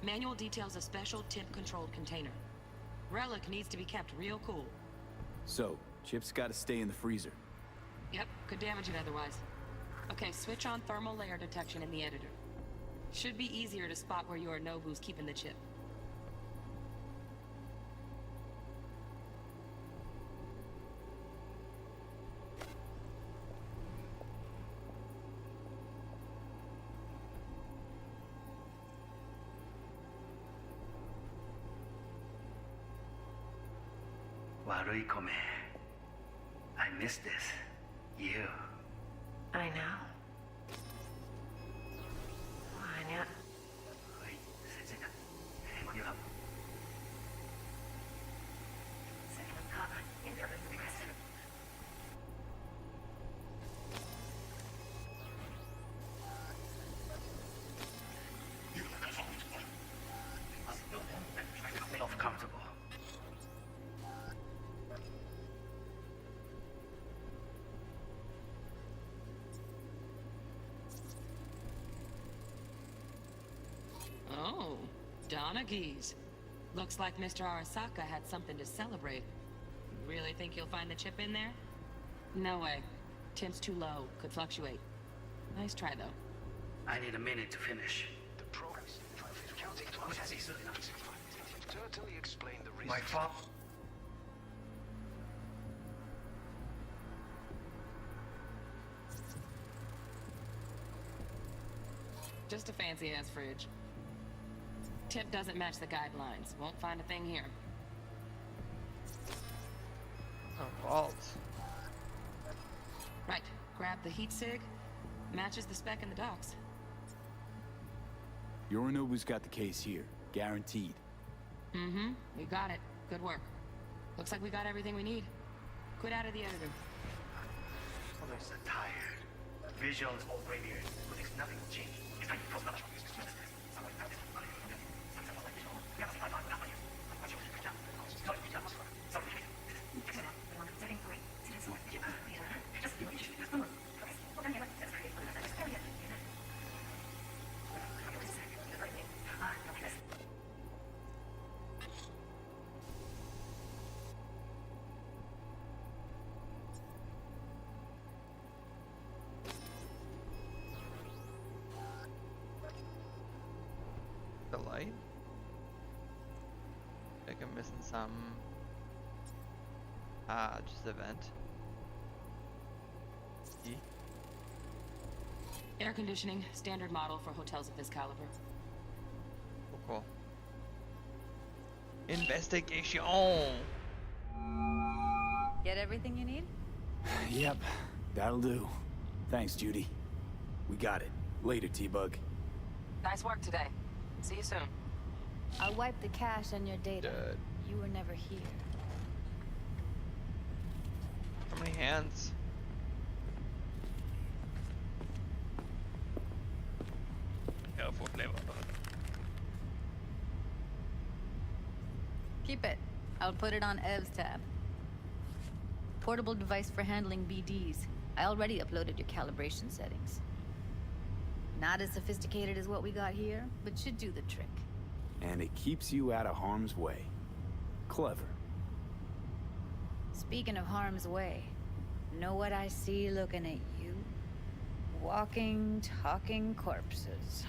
Speaker 4: Manual details a special temp-controlled container. Relic needs to be kept real cool.
Speaker 5: So, Chip's gotta stay in the freezer.
Speaker 4: Yep, could damage it otherwise. Okay, switch on thermal layer detection in the editor. Should be easier to spot where Yorinobu's keeping the chip.
Speaker 14: Warui Kome. I miss this. You.
Speaker 3: I know. Anya.
Speaker 14: Feel comfortable.
Speaker 4: Oh, Donaghys. Looks like Mr. Arasaka had something to celebrate. Really think you'll find the chip in there? No way. Temp's too low. Could fluctuate. Nice try, though.
Speaker 14: I need a minute to finish.
Speaker 11: The progress counting certainly explain the reason.
Speaker 14: My fault.
Speaker 4: Just a fancy-ass fridge. Tip doesn't match the guidelines. Won't find a thing here.
Speaker 2: A vault.
Speaker 4: Right. Grab the heat sig. Matches the spec in the docks.
Speaker 5: Yorinobu's got the case here. Guaranteed.
Speaker 4: Mm-hmm. We got it. Good work. Looks like we got everything we need. Quit out of the editor.
Speaker 14: Others are tired. Visuals already. But there's nothing changed. It's like
Speaker 2: The light? I think I'm missing some. Ah, just a vent. E?
Speaker 4: Air conditioning, standard model for hotels of this caliber.
Speaker 2: Cool. Investigation!
Speaker 10: Get everything you need?
Speaker 5: Yep, that'll do. Thanks, Judy. We got it. Later, T-Bug.
Speaker 4: Nice work today. See you soon.
Speaker 10: I'll wipe the cache on your data. You were never here.
Speaker 2: How many hands? Go for flavor.
Speaker 10: Keep it. I'll put it on Ev's tab. Portable device for handling BDs. I already uploaded your calibration settings. Not as sophisticated as what we got here, but should do the trick.
Speaker 5: And it keeps you out of harm's way. Clever.
Speaker 10: Speaking of harm's way, know what I see looking at you? Walking, talking corpses.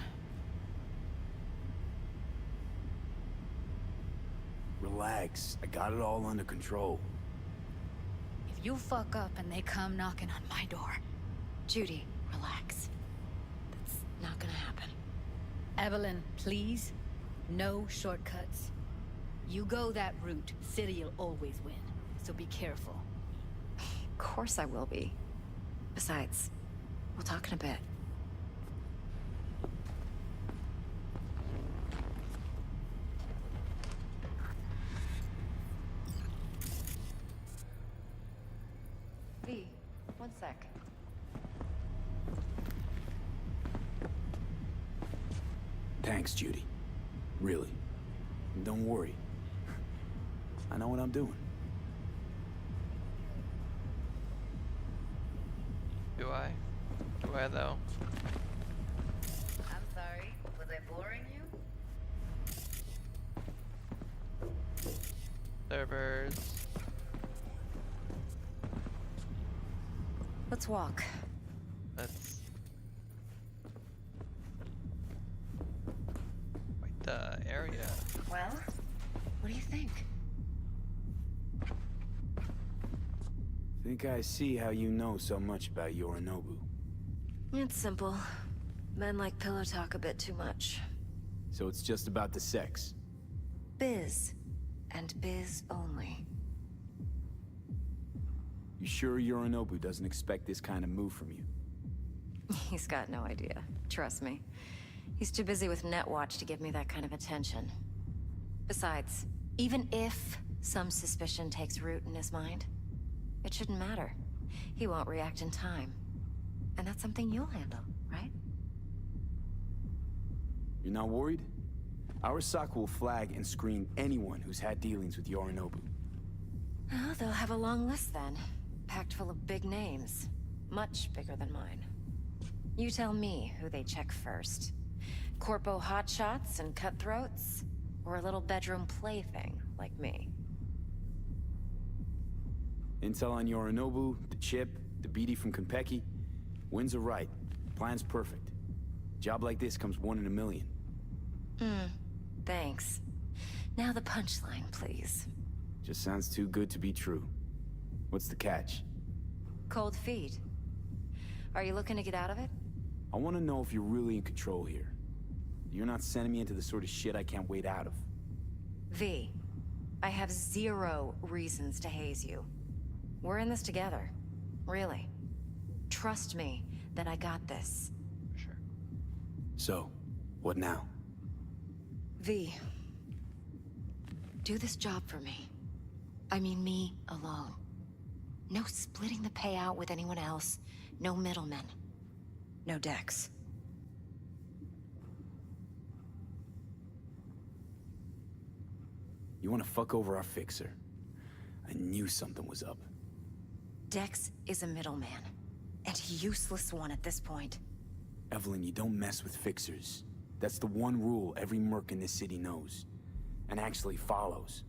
Speaker 5: Relax. I got it all under control.
Speaker 10: If you fuck up and they come knocking on my door...
Speaker 9: Judy, relax. That's not gonna happen.
Speaker 10: Evelyn, please. No shortcuts. You go that route, City'll always win. So be careful.
Speaker 9: Of course I will be. Besides, we'll talk in a bit. V, one sec.
Speaker 5: Thanks, Judy. Really. Don't worry. I know what I'm doing.
Speaker 2: Do I? Do I, though?
Speaker 10: I'm sorry. Was I boring you?
Speaker 2: Servers.
Speaker 9: Let's walk.
Speaker 2: That's quite the area.
Speaker 9: Well, what do you think?
Speaker 5: Think I see how you know so much about Yorinobu.
Speaker 9: It's simple. Men like pillow talk a bit too much.
Speaker 5: So it's just about the sex.
Speaker 9: Biz. And biz only.
Speaker 5: You sure Yorinobu doesn't expect this kind of move from you?
Speaker 9: He's got no idea. Trust me. He's too busy with Netwatch to give me that kind of attention. Besides, even if some suspicion takes root in his mind, it shouldn't matter. He won't react in time. And that's something you'll handle, right?
Speaker 5: You're not worried? Arasaka will flag and screen anyone who's had dealings with Yorinobu.
Speaker 9: Well, they'll have a long list then. Packed full of big names. Much bigger than mine. You tell me who they check first. Corpo hotshots and cutthroats? Or a little bedroom plaything like me?
Speaker 5: Intel on Yorinobu, the chip, the BD from Konpeki. Winds are right. Plan's perfect. Job like this comes 1 in a million.
Speaker 9: Thanks. Now the punchline, please.
Speaker 5: Just sounds too good to be true. What's the catch?
Speaker 9: Cold feet. Are you looking to get out of it?
Speaker 5: I want to know if you're really in control here. You're not sending me into the sort of shit I can't wait out of.
Speaker 9: V, I have 0 reasons to haze you. We're in this together. Really. Trust me that I got this.
Speaker 2: Sure.
Speaker 5: So, what now?
Speaker 9: V, do this job for me. I mean me alone. No splitting the payout with anyone else. No middlemen. No Dex.
Speaker 5: You want to fuck over our fixer? I knew something was up.
Speaker 9: Dex is a middleman. And a useless one at this point.
Speaker 5: Evelyn, you don't mess with fixers. That's the one rule every merc in this city knows. And actually follows.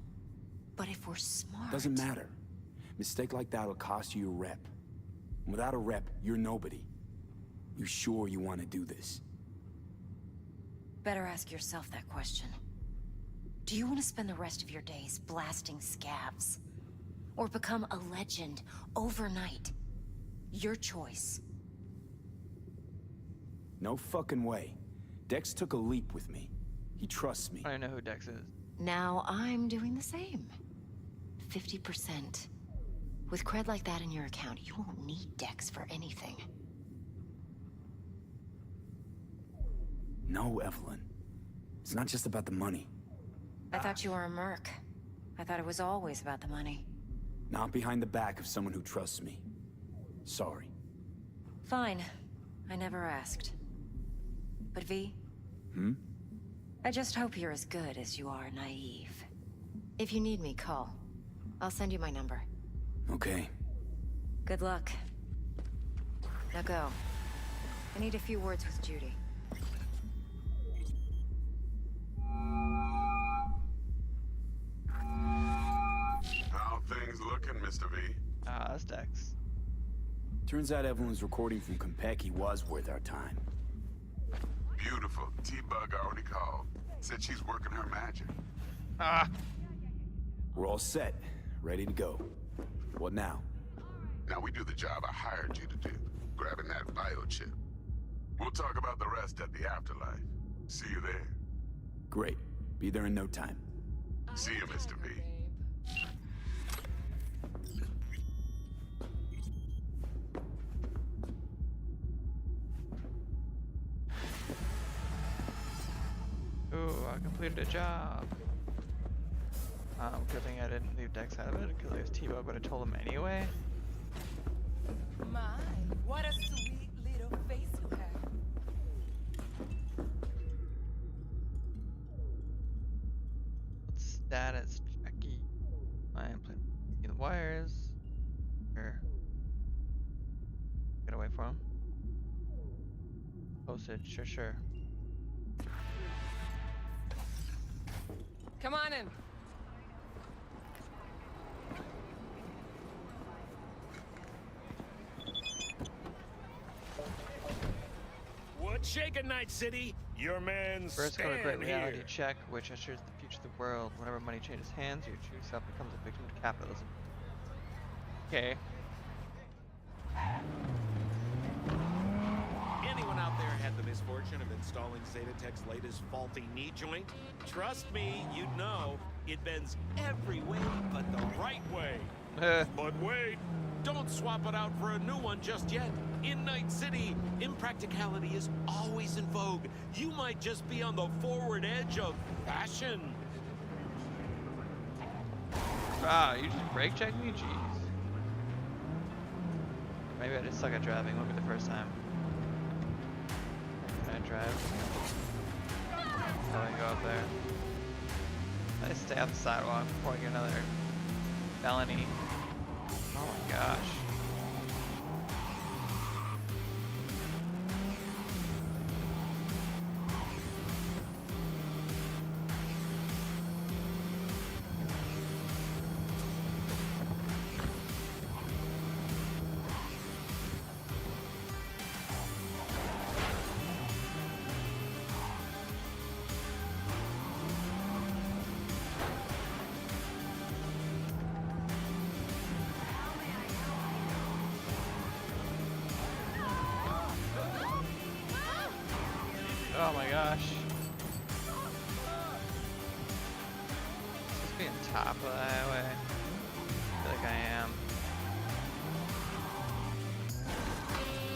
Speaker 9: But if we're smart...
Speaker 5: Doesn't matter. Mistake like that'll cost you your rep. And without a rep, you're nobody. You sure you want to do this?
Speaker 9: Better ask yourself that question. Do you want to spend the rest of your days blasting scabs? Or become a legend overnight? Your choice.
Speaker 5: No fucking way. Dex took a leap with me. He trusts me.
Speaker 2: I don't know who Dex is.
Speaker 9: Now I'm doing the same. 50%. With cred like that in your account, you won't need Dex for anything.
Speaker 5: No, Evelyn. It's not just about the money.
Speaker 9: I thought you were a merc. I thought it was always about the money.
Speaker 5: Not behind the back of someone who trusts me. Sorry.
Speaker 9: Fine. I never asked. But V? I just hope you're as good as you are naive. If you need me, call. I'll send you my number.
Speaker 5: Okay.
Speaker 9: Good luck. Now go. I need a few words with Judy.
Speaker 13: How things looking, Mr. V?
Speaker 2: Ah, that's Dex.
Speaker 5: Turns out Evelyn's recording from Konpeki was worth our time.
Speaker 13: Beautiful. T-Bug already called. Said she's working her magic.
Speaker 2: Ah!
Speaker 5: We're all set, ready to go. What now?
Speaker 13: Now we do the job I hired you to do, grabbing that biochip. We'll talk about the rest at the afterlife. See you there.
Speaker 5: Great. Be there in no time.
Speaker 13: See you, Mr. V.
Speaker 2: Ooh, I completed a job. Good thing I didn't leave Dex out of it, because there's T-Bow, but I told him anyway.
Speaker 7: My, what a sweet little face you have.
Speaker 2: Status checky. I am playing the wires. Here. Get away from him. Postage, sure.
Speaker 6: Come on in.
Speaker 16: What's shaking, Night City? Your man
Speaker 2: First, go to
Speaker 16: Stan
Speaker 2: great reality
Speaker 16: here.
Speaker 2: check, which assures the future of the world. Whenever money changes hands, your true self becomes a victim to capitalism. Okay.
Speaker 16: Anyone out there had the misfortune of installing Zetatech's latest faulty knee joint? Trust me, you'd know. It bends every way but the right way. But wait, don't swap it out for a new one just yet. In Night City, impracticality is always in vogue. You might just be on the forward edge of fashion.
Speaker 2: Wow, you just brake checked me? Jeez. Maybe I just suck at driving. Won't be the first time. Can I drive? How do I go up there? I stay off the sidewalk before I get another felony. Oh my gosh. Oh my gosh. Supposed to be on top of the highway. I feel like I am.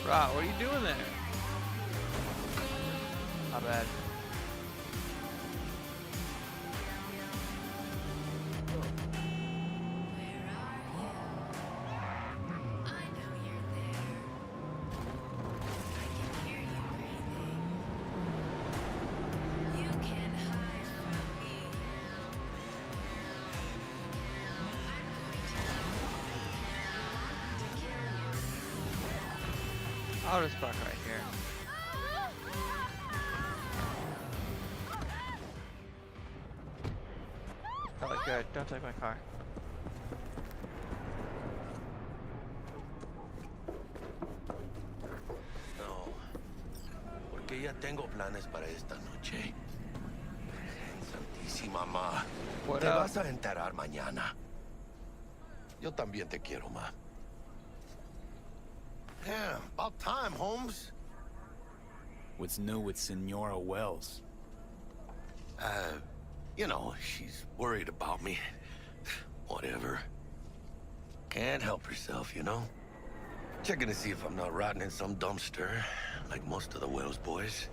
Speaker 2: Bro, what are you doing there? Not bad. I'll just park right here. Probably good. Don't take my car.
Speaker 11: No, porque ya tengo planes para esta noche. Santísima ma.
Speaker 2: What
Speaker 11: Te
Speaker 2: up?
Speaker 11: vas a enterar mañana. Yo también te quiero, ma. Yeah, about time, Holmes.
Speaker 5: What's new with Senora Wells?
Speaker 11: You know, she's worried about me. Whatever. Can't help herself, you know? Checking to see if I'm not rotting in some dumpster, like most of the Wells boys.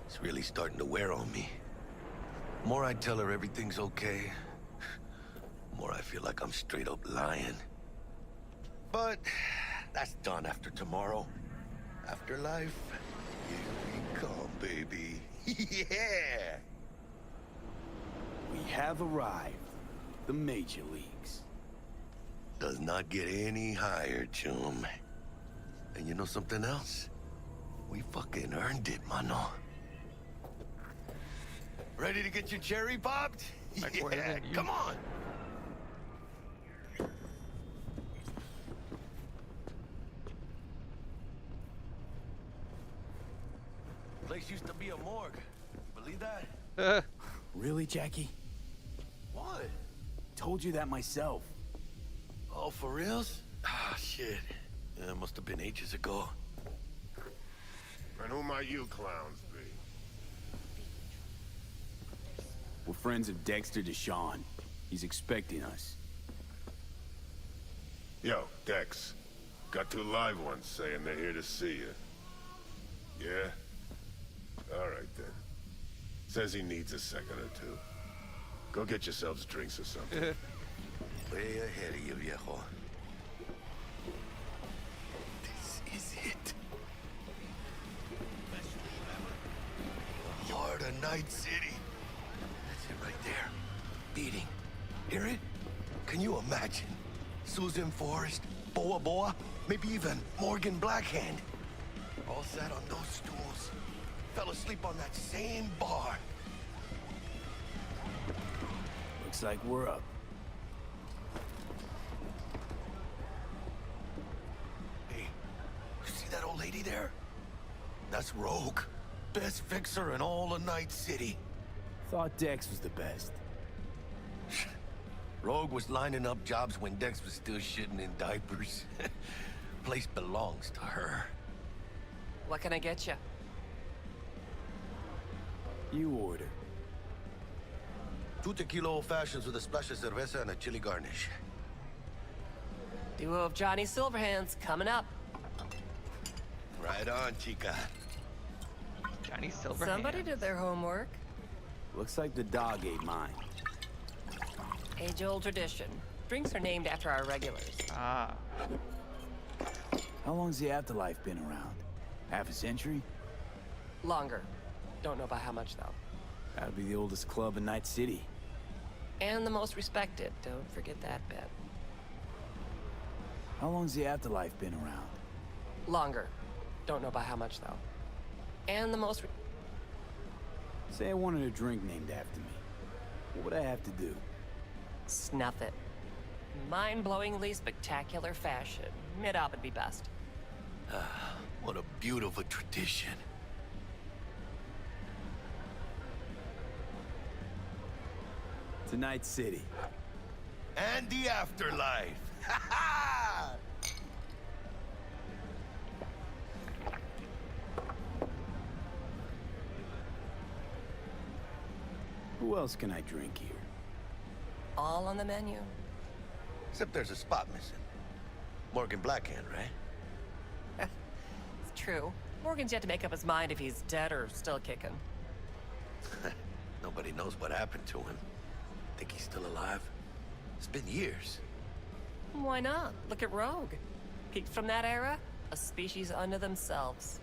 Speaker 11: It's really starting to wear on me. More I tell her everything's okay, more I feel like I'm straight up lying. But that's done after tomorrow. Afterlife, here we come, baby. Yeah!
Speaker 5: We have arrived. The major leagues.
Speaker 11: Does not get any higher, chum. And you know something else? We fucking earned it, mano. Ready to get your cherry popped? Yeah, come on! Place used to be a morgue. Believe that?
Speaker 5: Really, Jackie?
Speaker 11: What?
Speaker 5: told you that myself.
Speaker 11: Oh, for reals? Ah, shit. Yeah, it must have been ages ago.
Speaker 13: And who might you clowns be?
Speaker 5: We're friends of Dexter Deshawn. He's expecting us.
Speaker 13: Yo, Dex. Got 2 live ones saying they're here to see you. Yeah? Alright then. Says he needs a second or 2. Go get yourselves drinks or something.
Speaker 11: Way ahead of you, viejo. This is it. The heart of Night City. That's it right there. Beating. Hear it? Can you imagine? Susan Forrest, Boa Boa, maybe even Morgan Blackhand. All sat on those stools. Fell asleep on that same bar.
Speaker 5: Looks like we're up.
Speaker 11: Hey, you see that old lady there? That's Rogue. Best fixer in all of Night City.
Speaker 5: Thought Dex was the best.
Speaker 11: Rogue was lining up jobs when Dex was still shitting in diapers. Place belongs to her.
Speaker 4: What can I get you?
Speaker 5: You order.
Speaker 11: 2 tequila old fashions with a splash of cerveza and a chili garnish.
Speaker 4: Duo of Johnny Silverhands coming up.
Speaker 11: Right on, chica.
Speaker 2: Johnny Silverhands.
Speaker 4: Somebody did their homework.
Speaker 5: Looks like the dog ate mine.
Speaker 4: Age-old tradition. Drinks are named after our regulars.
Speaker 2: Ah.
Speaker 5: How long's the afterlife been around? Half a century?
Speaker 4: Longer. Don't know by how much, though.
Speaker 5: That'd be the oldest club in Night City.
Speaker 4: And the most respected. Don't forget that bit.
Speaker 5: How long's the afterlife been around?
Speaker 4: Longer. Don't know by how much, though. And the most...
Speaker 5: Say I wanted a drink named after me. What would I have to do?
Speaker 4: Snuff it. Mind-blowingly spectacular fashion. Mid-op would be best.
Speaker 11: What a beautiful tradition.
Speaker 5: To Night City.
Speaker 11: And the afterlife. Ha ha!
Speaker 5: Who else can I drink here?
Speaker 4: All on the menu.
Speaker 11: Except there's a spot missing. Morgan Blackhand, right?
Speaker 4: It's true. Morgan's yet to make up his mind if he's dead or still kicking.
Speaker 11: Nobody knows what happened to him. Think he's still alive? It's been years.
Speaker 4: Why not? Look at Rogue. Peaked from that era, a species unto themselves.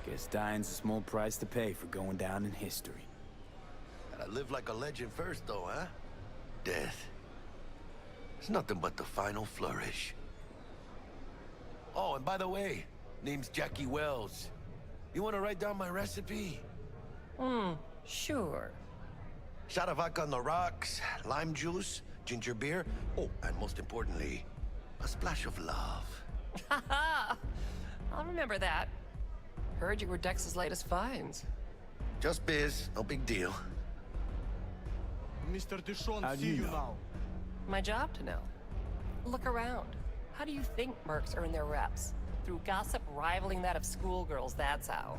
Speaker 5: Guess dying's a small price to pay for going down in history.
Speaker 11: Gotta live like a legend first, though, huh? Death. It's nothing but the final flourish. Oh, and by the way, name's Jackie Wells. You wanna write down my recipe?
Speaker 4: Sure.
Speaker 11: Shot of vodka on the rocks, lime juice, ginger beer. Oh, and most importantly, a splash of love.
Speaker 4: Haha! I'll remember that. Heard you were Dex's latest finds.
Speaker 11: Just biz, no big deal.
Speaker 17: Mr. Deshawn,
Speaker 5: How do
Speaker 17: see
Speaker 5: you
Speaker 17: you
Speaker 5: know?
Speaker 17: now.
Speaker 4: My job to know. Look around. How do you think mercs earn their reps? Through gossip rivaling that of schoolgirls, that's how.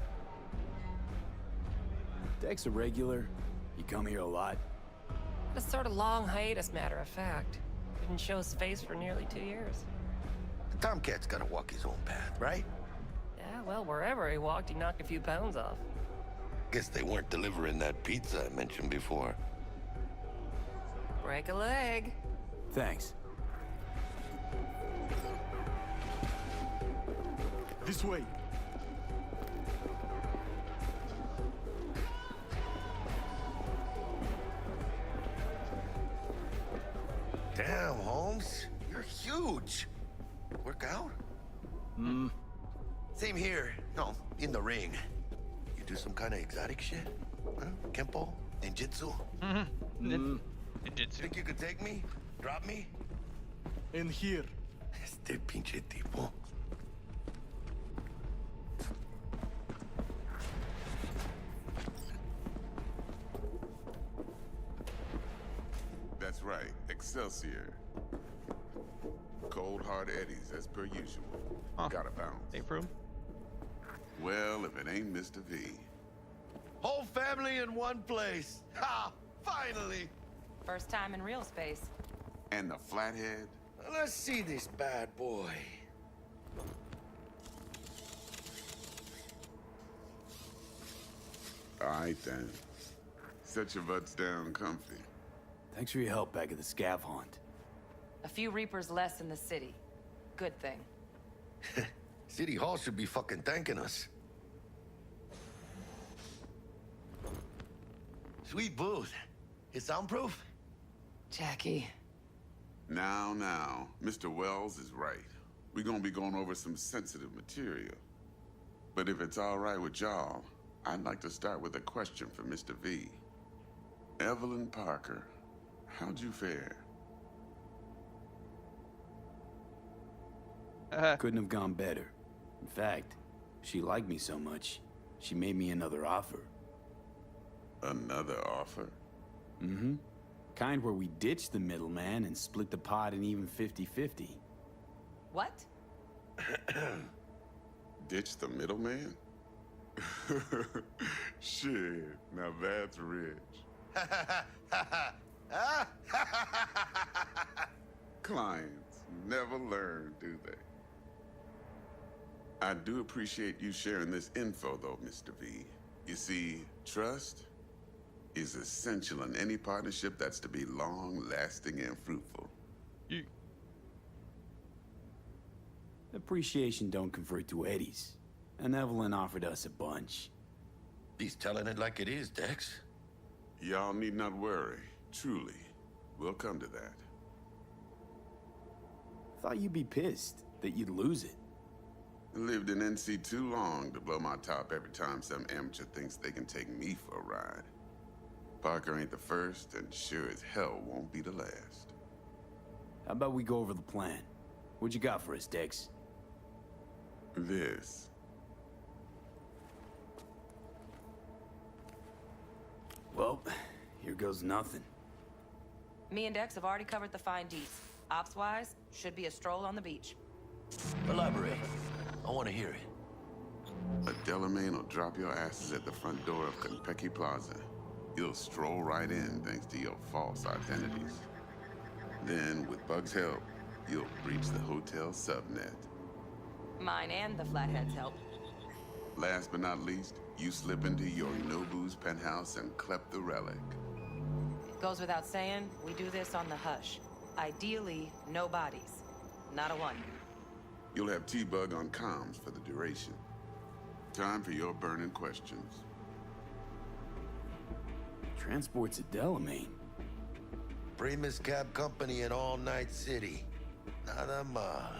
Speaker 5: Dex a regular? You come here a lot?
Speaker 4: A sort of long hiatus, matter of fact. Didn't show his face for nearly 2 years.
Speaker 11: The Tomcat's gotta walk his own path, right?
Speaker 4: Yeah, well, wherever he walked, he knocked a few pounds off.
Speaker 11: Guess they weren't delivering that pizza I mentioned before.
Speaker 4: Break a leg.
Speaker 5: Thanks.
Speaker 17: This way.
Speaker 11: Damn, Holmes. You're huge. Work out? Same here. No, in the ring. You do some kind of exotic shit? Huh? Kempo? Ninjutsu?
Speaker 2: Ninjutsu.
Speaker 11: Think you could take me? Drop me?
Speaker 17: In here.
Speaker 11: Este pinche tipo.
Speaker 18: That's right, Excelsior. Cold hard eddies, as per usual. Gotta bounce.
Speaker 2: Safe room?
Speaker 18: Well, if it ain't Mr. V.
Speaker 11: Whole family in one place. Ha! Finally!
Speaker 4: First time in real space.
Speaker 18: And the flathead?
Speaker 11: Let's see this bad boy.
Speaker 18: All right, then. Set your butts down comfy.
Speaker 5: Thanks for your help back at the scav haunt.
Speaker 4: A few Reapers less in the city. Good thing.
Speaker 11: City Hall should be fucking thanking us. Sweet booth. It's soundproof?
Speaker 4: Jackie.
Speaker 18: Now, Mr. Wells is right. We're gonna be going over some sensitive material. But if it's all right with y'all, I'd like to start with a question for Mr. V. Evelyn Parker, how'd you fare?
Speaker 5: Couldn't have gone better. In fact, she liked me so much, she made me another offer.
Speaker 18: Another offer?
Speaker 5: Mm-hmm. Kind where we ditch the middleman and split the pot in even 50-50.
Speaker 4: What?
Speaker 18: Ditch the middleman? Shit, now that's rich. Clients never learn, do they? I do appreciate you sharing this info, though, Mr. V. You see, trust is essential in any partnership that's to be long-lasting and fruitful.
Speaker 5: Appreciation don't convert to eddies, and Evelyn offered us a bunch.
Speaker 11: He's telling it like it is, Dex.
Speaker 18: Y'all need not worry. Truly, we'll come to that.
Speaker 5: Thought you'd be pissed that you'd lose it.
Speaker 18: Lived in NC too long to blow my top every time some amateur thinks they can take me for a ride. Parker ain't the first, and sure as hell won't be the last.
Speaker 5: How about we go over the plan? What you got for us, Dex?
Speaker 18: This.
Speaker 5: Well, here goes nothing.
Speaker 4: Me and Dex have already covered the fine deets. Ops-wise, should be a stroll on the beach.
Speaker 11: Elaborate. I want to hear it.
Speaker 18: A Delamain will drop your asses at the front door of Konpeki Plaza. You'll stroll right in thanks to your false identities. Then, with Bug's help, you'll breach the hotel subnet.
Speaker 4: Mine and the Flathead's help.
Speaker 18: Last but not least, you slip into Yorinobu's penthouse and clep the relic.
Speaker 4: Goes without saying, we do this on the hush. Ideally, no bodies. Not a one.
Speaker 18: You'll have T-Bug on comms for the duration. Time for your burning questions.
Speaker 5: Transport's a Delamain.
Speaker 11: Primus Cab Company in All Night City. Nada mal.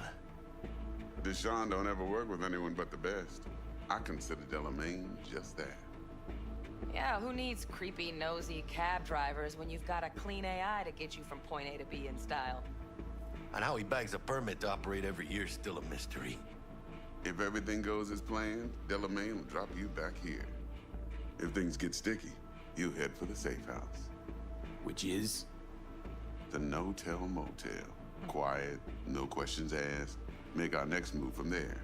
Speaker 18: Deshaun don't ever work with anyone but the best. I consider Delamain just that.
Speaker 4: Yeah, who needs creepy, nosy cab drivers when you've got a clean AI to get you from point A to B in style?
Speaker 11: And how he bags a permit to operate every year is still a mystery.
Speaker 18: If everything goes as planned, Delamain will drop you back here. If things get sticky, you head for the safe house.
Speaker 5: Which is?
Speaker 18: The no-tell motel. Quiet, no questions asked. Make our next move from there.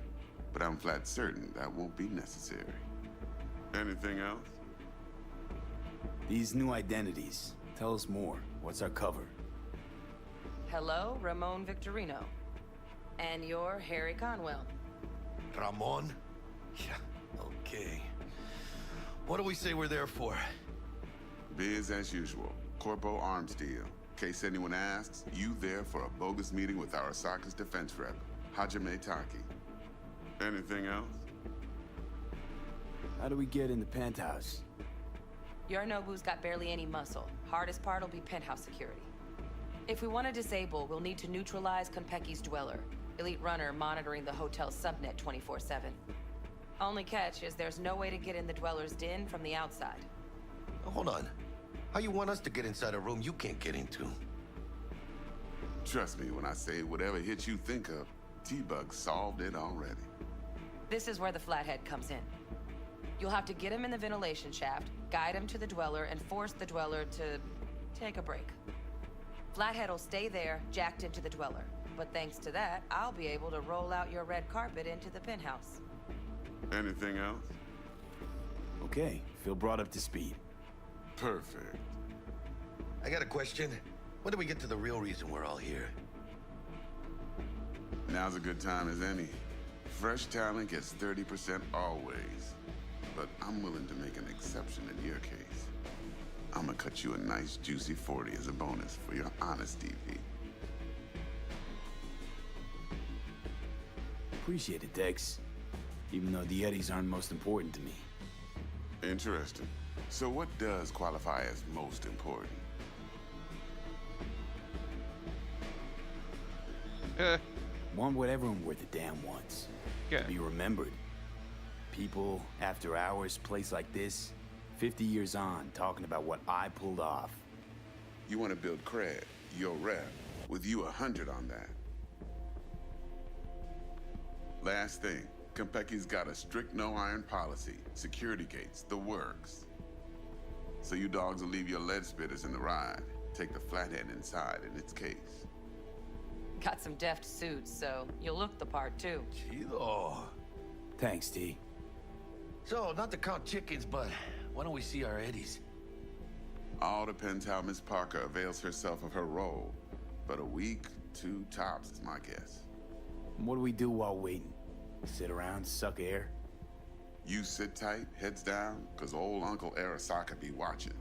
Speaker 18: But I'm flat certain that won't be necessary. Anything else?
Speaker 5: These new identities. Tell us more. What's our cover?
Speaker 4: Hello, Ramon Victorino. And you're Harry Conwell.
Speaker 11: Ramon? Yeah, okay. What do we say we're there for?
Speaker 18: Biz as usual. Corpo arms deal. In case anyone asks, you there for a bogus meeting with Arasaka's defense rep, Hajime Taki. Anything else?
Speaker 5: How do we get in the penthouse?
Speaker 4: Yorinobu's got barely any muscle. Hardest part'll be penthouse security. If we want to disable, we'll need to neutralize Konpeki's dweller. Elite runner monitoring the hotel's subnet 24/7. Only catch is there's no way to get in the dweller's den from the outside.
Speaker 11: Hold on. How you want us to get inside a room you can't get into?
Speaker 18: Trust me when I say whatever hit you think of, T-Bug solved it already.
Speaker 4: This is where the Flathead comes in. You'll have to get him in the ventilation shaft, guide him to the dweller, and force the dweller to take a break. Flathead'll stay there, jacked into the dweller. But thanks to that, I'll be able to roll out your red carpet into the penthouse.
Speaker 18: Anything else?
Speaker 5: Okay, feel brought up to speed.
Speaker 18: Perfect.
Speaker 11: I got a question. When do we get to the real reason we're all here?
Speaker 18: Now's a good time as any. Fresh talent gets 30% always. But I'm willing to make an exception in your case. I'm gonna cut you a nice juicy 40 as a bonus for your honesty, V.
Speaker 5: Appreciate it, Dex. Even though the Eddies aren't most important to me.
Speaker 18: Interesting. So what does qualify as most important?
Speaker 5: Want what everyone worth a damn wants. To be remembered. People, after hours, place like this, 50 years on, talking about what I pulled off.
Speaker 18: You want to build cred, your rep, with you 100 on that. Last thing, Konpeki's got a strict no-iron policy, security gates, the works. So you dogs will leave your lead spitters in the ride, take the flathead inside in its case.
Speaker 4: Got some deft suits, so you'll look the part, too.
Speaker 11: Chido.
Speaker 5: Thanks, T.
Speaker 11: So, not to count chickens, but why don't we see our Eddies?
Speaker 18: All depends how Miss Parker avails herself of her role. But a week, 2 tops is my guess.
Speaker 5: What do we do while waiting? Sit around, suck air?
Speaker 18: You sit tight, heads down, cause old Uncle Arasaka be watching.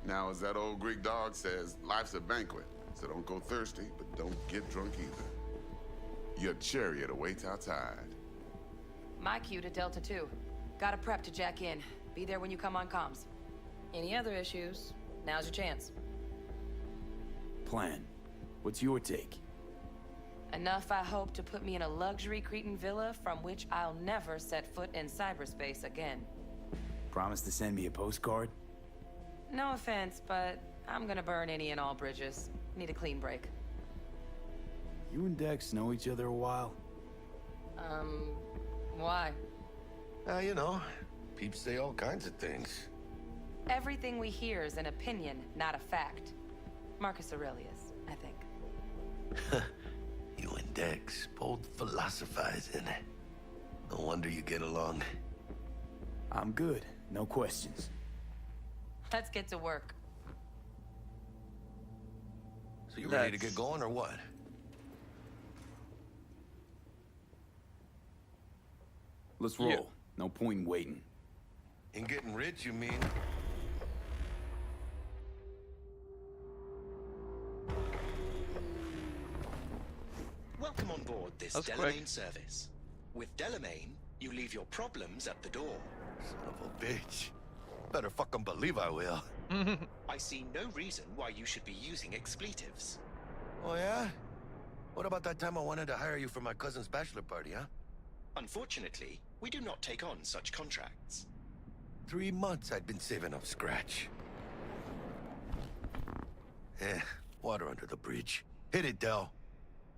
Speaker 18: Now, as that old Greek dog says, life's a banquet, so don't go thirsty, but don't get drunk either. Your chariot awaits outside.
Speaker 4: My cue to Delta 2. Gotta prep to jack in. Be there when you come on comms. Any other issues, now's your chance.
Speaker 5: Plan. What's your take?
Speaker 4: Enough, I hope, to put me in a luxury Cretan villa from which I'll never set foot in cyberspace again.
Speaker 5: Promise to send me a postcard?
Speaker 4: No offense, but I'm gonna burn any and all bridges. Need a clean break.
Speaker 5: You and Dex know each other a while?
Speaker 4: Why?
Speaker 11: You know, peeps say all kinds of things.
Speaker 4: Everything we hear is an opinion, not a fact. Marcus Aurelius, I think.
Speaker 11: You and Dex both philosophizing. No wonder you get along.
Speaker 5: I'm good, no questions.
Speaker 4: Let's get to work.
Speaker 11: So you ready to get going or what?
Speaker 5: Let's roll. Yeah. No point in waiting.
Speaker 11: In getting rich, you mean?
Speaker 19: Welcome on board this Delamain service. With Delamain, you leave your problems at the door.
Speaker 11: Son of a bitch. Better fucking believe I will.
Speaker 19: I see no reason why you should be using expletives.
Speaker 11: Oh yeah? What about that time I wanted to hire you for my cousin's bachelor party, huh?
Speaker 19: Unfortunately, we do not take on such contracts.
Speaker 11: 3 months I'd been saving up scratch. Water under the bridge. Hit it, Del.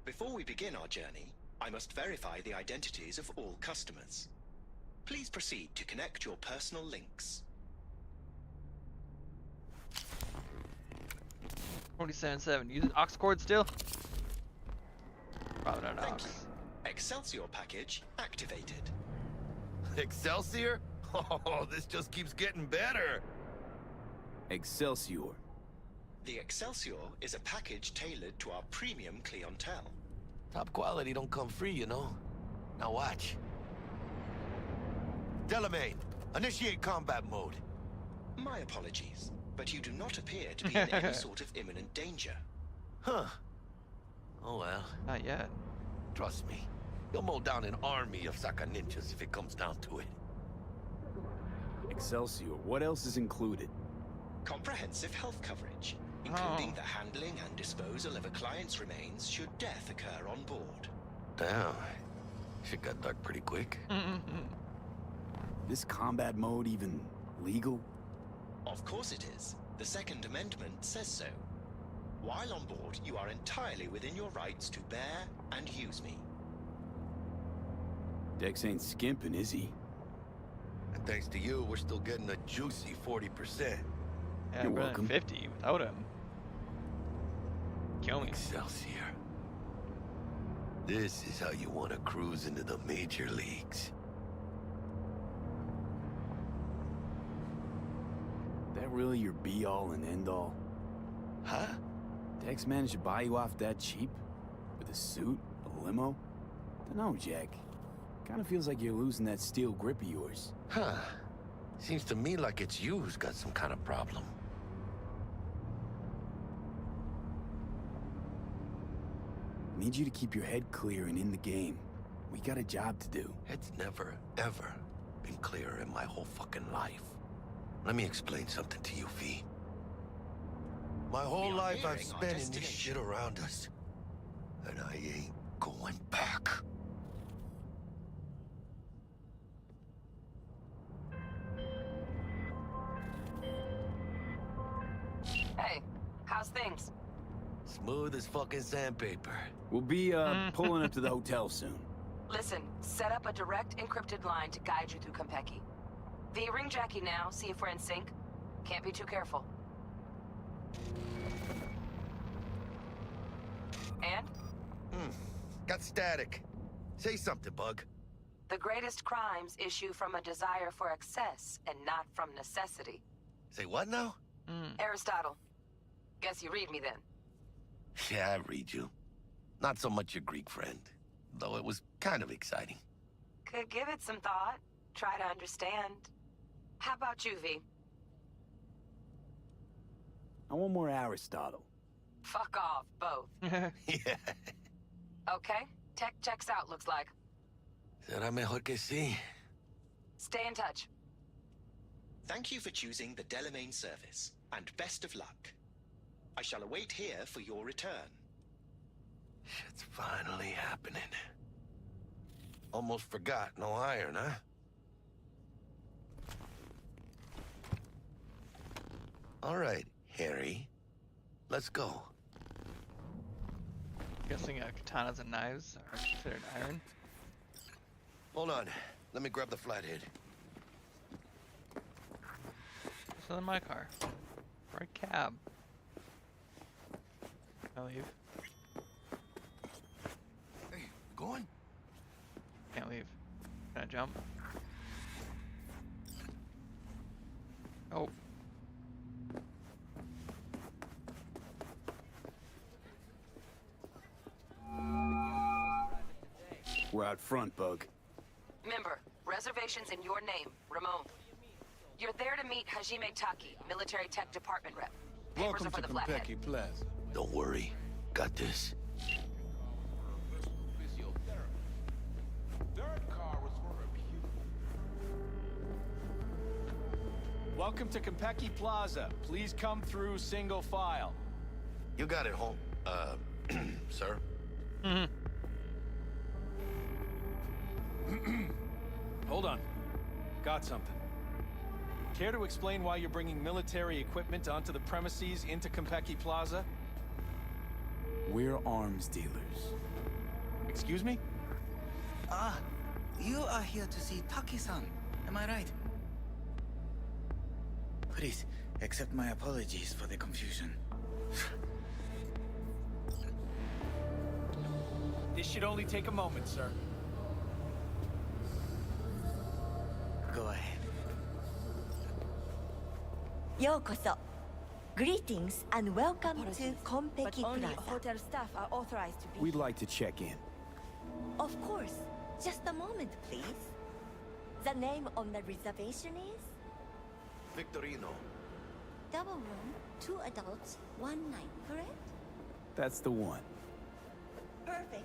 Speaker 19: Before we begin our journey, I must verify the identities of all customers. Please proceed to connect your personal links.
Speaker 2: 47.7. Use aux cord still? Probably not aux.
Speaker 19: Excelsior package activated.
Speaker 11: Excelsior? Oh, this just keeps getting better.
Speaker 5: Excelsior.
Speaker 19: The Excelsior is a package tailored to our premium clientele.
Speaker 11: Top quality don't come free, you know. Now watch. Delamain, initiate combat mode.
Speaker 19: My apologies, but you do not appear to be in any sort of imminent danger.
Speaker 11: Huh. Oh well.
Speaker 2: Not yet.
Speaker 11: Trust me, you'll mow down an army of Saka ninjas if it comes down to it.
Speaker 5: Excelsior, what else is included?
Speaker 19: Comprehensive health coverage, including the handling and disposal of a client's remains should death occur on board.
Speaker 11: Damn. Shit got dark pretty quick.
Speaker 5: This combat mode even legal?
Speaker 19: Of course it is. The Second Amendment says so. While on board, you are entirely within your rights to bear and use me.
Speaker 5: Dex ain't skimping, is he?
Speaker 11: And thanks to you, we're still getting a juicy 40%.
Speaker 2: Yeah, we're at 50 without him. Kill me.
Speaker 11: Excelsior. This is how you want to cruise into the major leagues.
Speaker 5: That really your be-all and end-all?
Speaker 11: Huh?
Speaker 5: Dex managed to buy you off that cheap? With a suit? A limo? Dunno, Jack. Kinda feels like you're losing that steel grip of yours.
Speaker 11: Huh. Seems to me like it's you who's got some kind of problem.
Speaker 5: Need you to keep your head clear and in the game. We got a job to do.
Speaker 11: It's never, ever been clearer in my whole fucking life. Let me explain something to you, V. My whole life I've spent in this shit around us. And I ain't going back.
Speaker 4: Hey, how's things?
Speaker 11: Smooth as fucking sandpaper.
Speaker 5: We'll be, pulling up to the hotel soon.
Speaker 4: Listen, set up a direct encrypted line to guide you through Konpeki. V, ring Jackie now, see if we're in sync. Can't be too careful. And?
Speaker 11: Got static. Say something, Bug.
Speaker 4: The greatest crimes issue from a desire for excess and not from necessity.
Speaker 11: Say what now?
Speaker 4: Aristotle. Guess you read me then.
Speaker 11: Yeah, I read you. Not so much your Greek friend, though it was kind of exciting.
Speaker 4: Could give it some thought. Try to understand. How about you, V?
Speaker 5: I want more Aristotle.
Speaker 4: Fuck off, both.
Speaker 11: Yeah.
Speaker 4: Okay, tech checks out, looks like.
Speaker 11: Será mejor que sí.
Speaker 4: Stay in touch.
Speaker 19: Thank you for choosing the Delamain service, and best of luck. I shall await here for your return.
Speaker 11: Shit's finally happening. Almost forgot, no iron, huh? All right, Harry. Let's go.
Speaker 2: Guessing katanas and knives are considered iron.
Speaker 11: Hold on. Let me grab the flathead.
Speaker 2: This is my car. Or a cab. Can I leave?
Speaker 11: Hey, going?
Speaker 2: Can't leave. Can I jump? Oh.
Speaker 5: We're out front, Bug.
Speaker 4: Member, reservations in your name, Ramon. You're there to meet Hajime Taki, military tech department rep. Papers
Speaker 8: Welcome
Speaker 4: are for
Speaker 8: to
Speaker 4: the flathead.
Speaker 8: Konpeki Plaza.
Speaker 11: Don't worry. Got this.
Speaker 17: Welcome to Konpeki Plaza. Please come through single file.
Speaker 11: You got it, home. Sir?
Speaker 17: Hold on. Got something. Care to explain why you're bringing military equipment onto the premises into Konpeki Plaza?
Speaker 5: We're arms dealers.
Speaker 17: Excuse me?
Speaker 14: Ah, you are here to see Taki-san. Am I right? Please, accept my apologies for the confusion.
Speaker 17: This should only take a moment, sir.
Speaker 14: Go ahead.
Speaker 20: Yokoso. Greetings and welcome to Konpeki
Speaker 6: Only
Speaker 20: Plaza.
Speaker 6: hotel staff are authorized to be.
Speaker 5: We'd like to check in.
Speaker 20: Of course. Just a moment, please. The name on the reservation is?
Speaker 11: Victorino.
Speaker 20: Double room, 2 adults, 1 night, correct?
Speaker 5: That's the one.
Speaker 20: Perfect.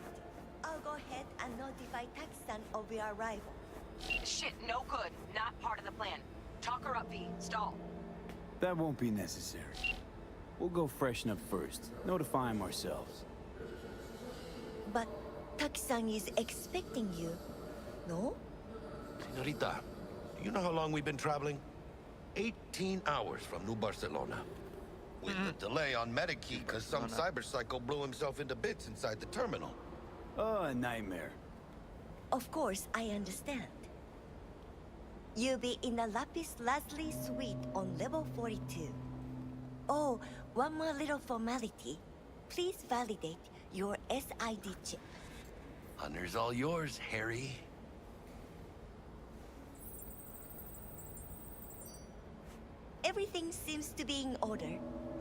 Speaker 20: I'll go ahead and notify Taki-san of your arrival.
Speaker 4: Shit, no good. Not part of the plan. Talk her up, V. Stall.
Speaker 5: That won't be necessary. We'll go freshen up first. Notify him ourselves.
Speaker 20: But Taki-san is expecting you, no?
Speaker 11: Senorita, do you know how long we've been traveling? 18 hours from New Barcelona. With a delay on Medikey because some cyberpsycho blew himself into bits inside the terminal.
Speaker 5: Oh, a nightmare.
Speaker 20: Of course, I understand. You'll be in the Lapis Lazuli suite on level 42. Oh, one more little formality. please validate your SID chip.
Speaker 11: Honor's all yours, Harry.
Speaker 20: Everything seems to be in order.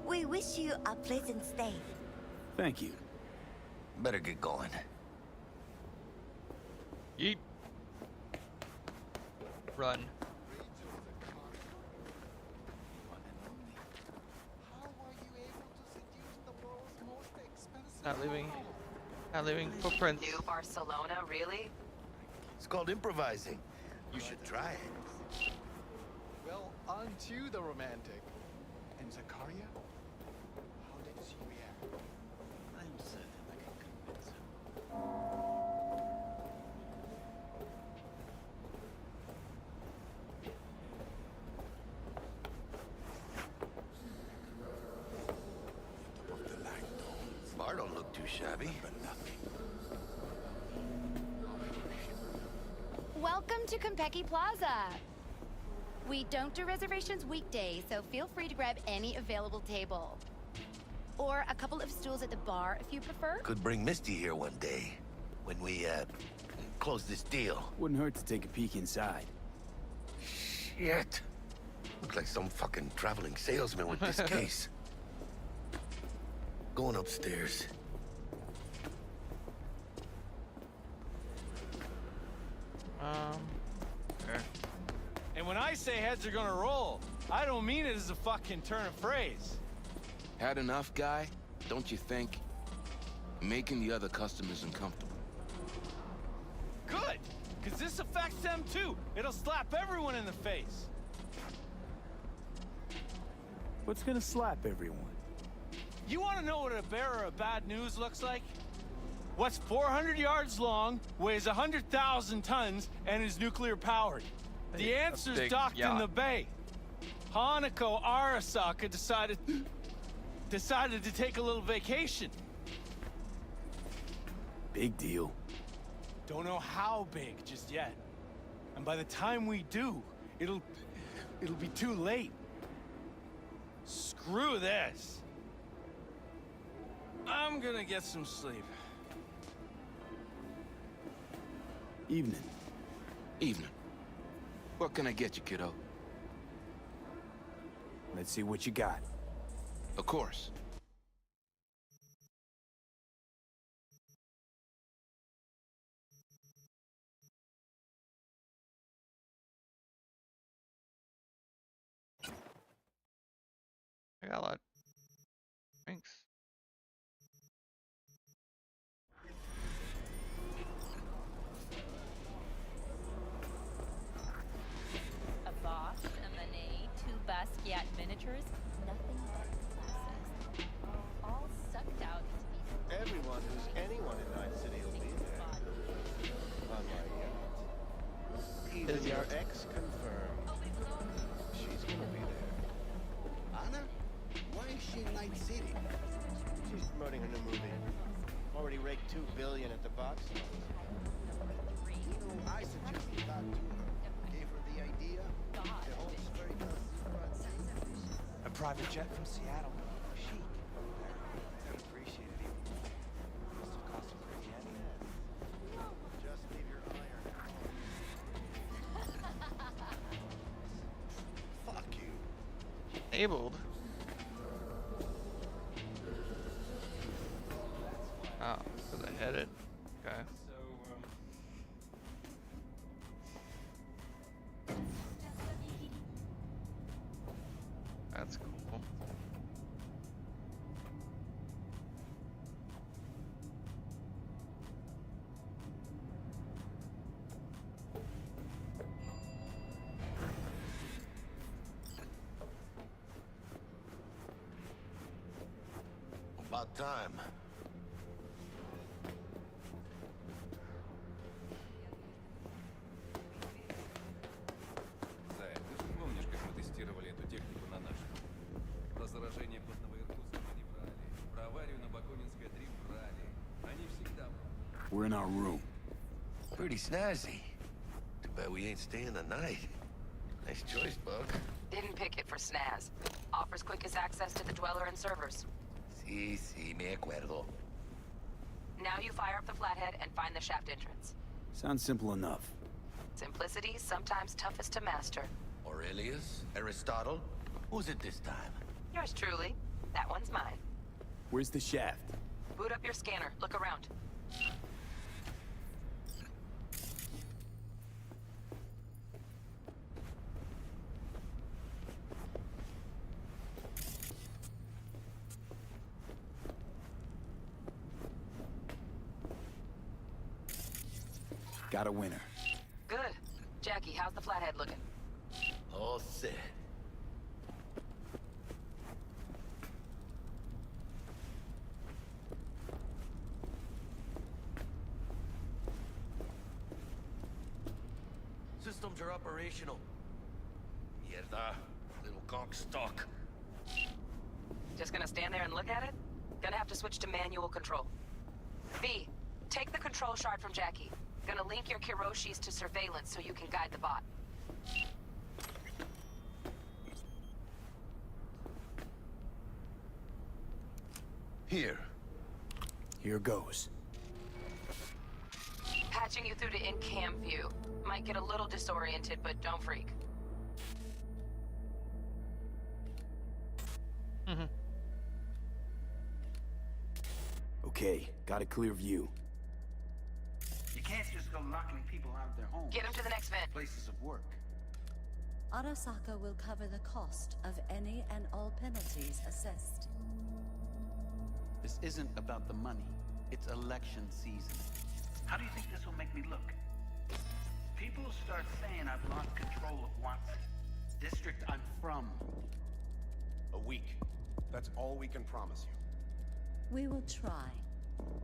Speaker 20: We wish you a pleasant stay.
Speaker 5: Thank you.
Speaker 11: Better get going.
Speaker 2: Yeet. Run. Not leaving footprints.
Speaker 4: New Barcelona, really?
Speaker 11: It's called improvising. You should try it.
Speaker 21: Well, on to the romantic. And Zakaria? How did she react? I'm certain I can convince her.
Speaker 11: Bar don't look too shabby.
Speaker 22: Welcome to Konpeki Plaza. We don't do reservations weekdays, so feel free to grab any available table. Or a couple of stools at the bar if you prefer.
Speaker 11: Could bring Misty here one day when we, close this deal.
Speaker 5: Wouldn't hurt to take a peek inside.
Speaker 11: Shit. Look like some fucking traveling salesman with this case. Going upstairs.
Speaker 2: There.
Speaker 17: And when I say heads are gonna roll, I don't mean it as a fucking turn of phrase.
Speaker 23: Had enough, guy? Don't you think? Making the other customers uncomfortable.
Speaker 17: Good! Because this affects them too. It'll slap everyone in the face.
Speaker 5: What's gonna slap everyone?
Speaker 17: You want to know what a bearer of bad news looks like? What's 400 yards long, weighs 100,000 tons, and is nuclear powered? The answer's docked in the bay. Hanako Arasaka decided to take a little vacation.
Speaker 5: Big deal.
Speaker 17: Don't know how big just yet. And by the time we do, it'll be too late. Screw this. I'm gonna get some sleep.
Speaker 5: Evening.
Speaker 23: Evening. What can I get you, kiddo?
Speaker 5: Let's see what you got.
Speaker 23: Of course.
Speaker 2: I got a lot. Thanks.
Speaker 24: A Bosch, a Manet, 2 Basquiat miniatures, nothing but classics. All sucked out into these.
Speaker 25: Everyone who's anyone in Night City will be there. On my yacht. Even your ex confirmed. She's gonna be there.
Speaker 26: Anna? Why is she in Night City?
Speaker 25: She's promoting her new movie. Already raked $2 billion at the box office.
Speaker 26: You know, I suggested that to her. Gave her the idea. The whole very
Speaker 21: A private jet from Seattle. Chic. I'd appreciate it. Must have cost a pretty penny.
Speaker 25: Just leave your iron at home.
Speaker 26: Fuck you.
Speaker 2: Enabled. Oh, because I hit it. Okay. That's cool.
Speaker 11: About time.
Speaker 27: Зая, ты же помнишь, как мы тестировали эту технику на нашем? Про заражение потного Иркутска они врали. Про аварию на Бакунинской 3 врали. Они всегда врали.
Speaker 5: We're in our room.
Speaker 11: Pretty snazzy. Too bad we ain't staying the night. Nice choice, Buck.
Speaker 4: Didn't pick it for snaz. Offers quickest access to the Dweller and servers.
Speaker 11: Sí, me acuerdo.
Speaker 4: Now you fire up the flathead and find the shaft entrance.
Speaker 5: Sounds simple enough.
Speaker 4: Simplicity, sometimes toughest to master.
Speaker 11: Aurelius? Aristotle? Who's it this time?
Speaker 4: Yours truly. That one's mine.
Speaker 5: Where's the shaft?
Speaker 4: Boot up your scanner. Look around.
Speaker 5: Got a winner.
Speaker 4: Good. Jackie, how's the flathead looking?
Speaker 11: All set. Systems are operational. Mierda. Little conch stuck.
Speaker 4: Just gonna stand there and look at it? Gonna have to switch to manual control. V, take the control shard from Jackie. Gonna link your Kiroshis to surveillance so you can guide the bot.
Speaker 11: Here.
Speaker 5: Here goes.
Speaker 4: Patching you through to in-cam view. Might get a little disoriented, but don't freak.
Speaker 5: Okay, got a clear view.
Speaker 14: You can't just go locking people out of their homes.
Speaker 4: Get them to the next vent.
Speaker 14: Places of work.
Speaker 1: Arasaka will cover the cost of any and all penalties assessed.
Speaker 26: This isn't about the money. It's election season.
Speaker 14: How do you think this will make me look? People will start saying I've lost control of Watson.
Speaker 26: District I'm from. A week. That's all we can promise you.
Speaker 1: We will try,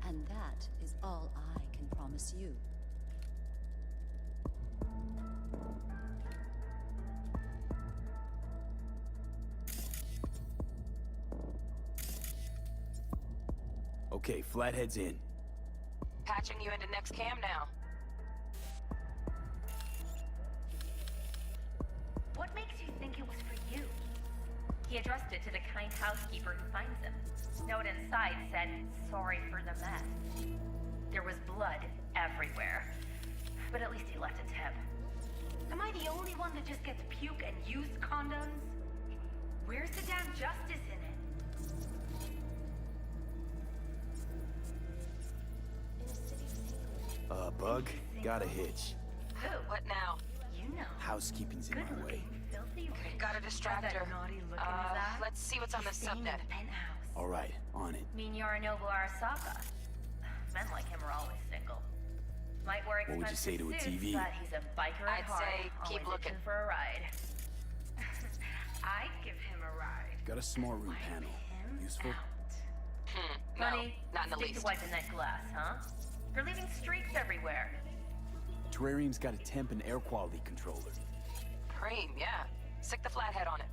Speaker 1: and that is all I can promise you.
Speaker 5: Okay, Flathead's in.
Speaker 4: Patching you into next cam now.
Speaker 24: What makes you think it was for you? He addressed it to the kind housekeeper who finds him. Note inside said, "Sorry for the mess." There was blood everywhere. But at least he left a tip. Am I the only one that just gets puke and used condoms? Where's the damn justice in it?
Speaker 5: Bug, got a hitch.
Speaker 4: Who? What now?
Speaker 24: You know.
Speaker 5: Housekeeping's in my way.
Speaker 24: Filthy rich.
Speaker 4: Got a distractor. Let's see what's on the subnet.
Speaker 5: All right, on it.
Speaker 24: Mean Yorinobu Arasaka. Men like him are always single. Might wear
Speaker 5: What would you say
Speaker 24: expensive
Speaker 5: to a
Speaker 24: suits,
Speaker 5: TV?
Speaker 24: but he's a biker at
Speaker 4: I'd
Speaker 24: heart.
Speaker 4: say keep
Speaker 24: always
Speaker 4: looking.
Speaker 24: itching for a ride. I'd give him a ride.
Speaker 5: Got a small room panel. Useful?
Speaker 4: No,
Speaker 24: Money,
Speaker 4: not in the
Speaker 24: stick
Speaker 4: least.
Speaker 24: to wiping that glass, huh? You're leaving streaks everywhere.
Speaker 5: Terrarium's got a temp and air quality controller.
Speaker 4: Cream, yeah. Stick the flathead on it.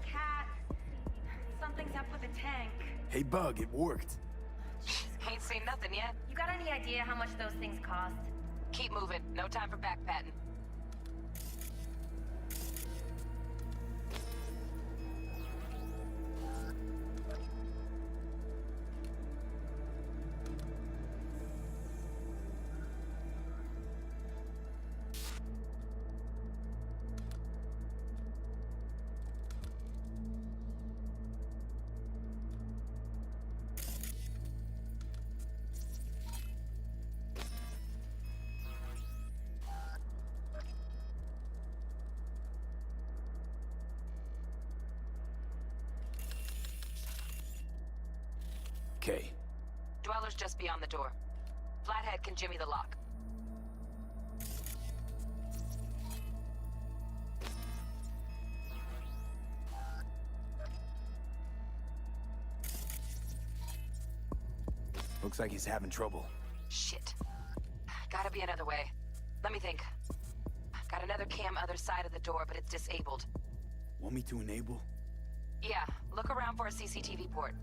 Speaker 24: Cat. Something's up with the tank.
Speaker 5: Hey, Bug, it worked.
Speaker 4: Ain't seen nothing yet.
Speaker 24: You got any idea how much those things cost?
Speaker 4: Keep moving. No time for backpatting.
Speaker 5: Okay.
Speaker 4: Dweller's just beyond the door. Flathead can jimmy the lock.
Speaker 5: Looks like he's having trouble.
Speaker 4: Shit. Gotta be another way. Let me think. Got another cam other side of the door, but it's disabled.
Speaker 5: Want me to enable?
Speaker 4: Yeah, look around for a CCTV port.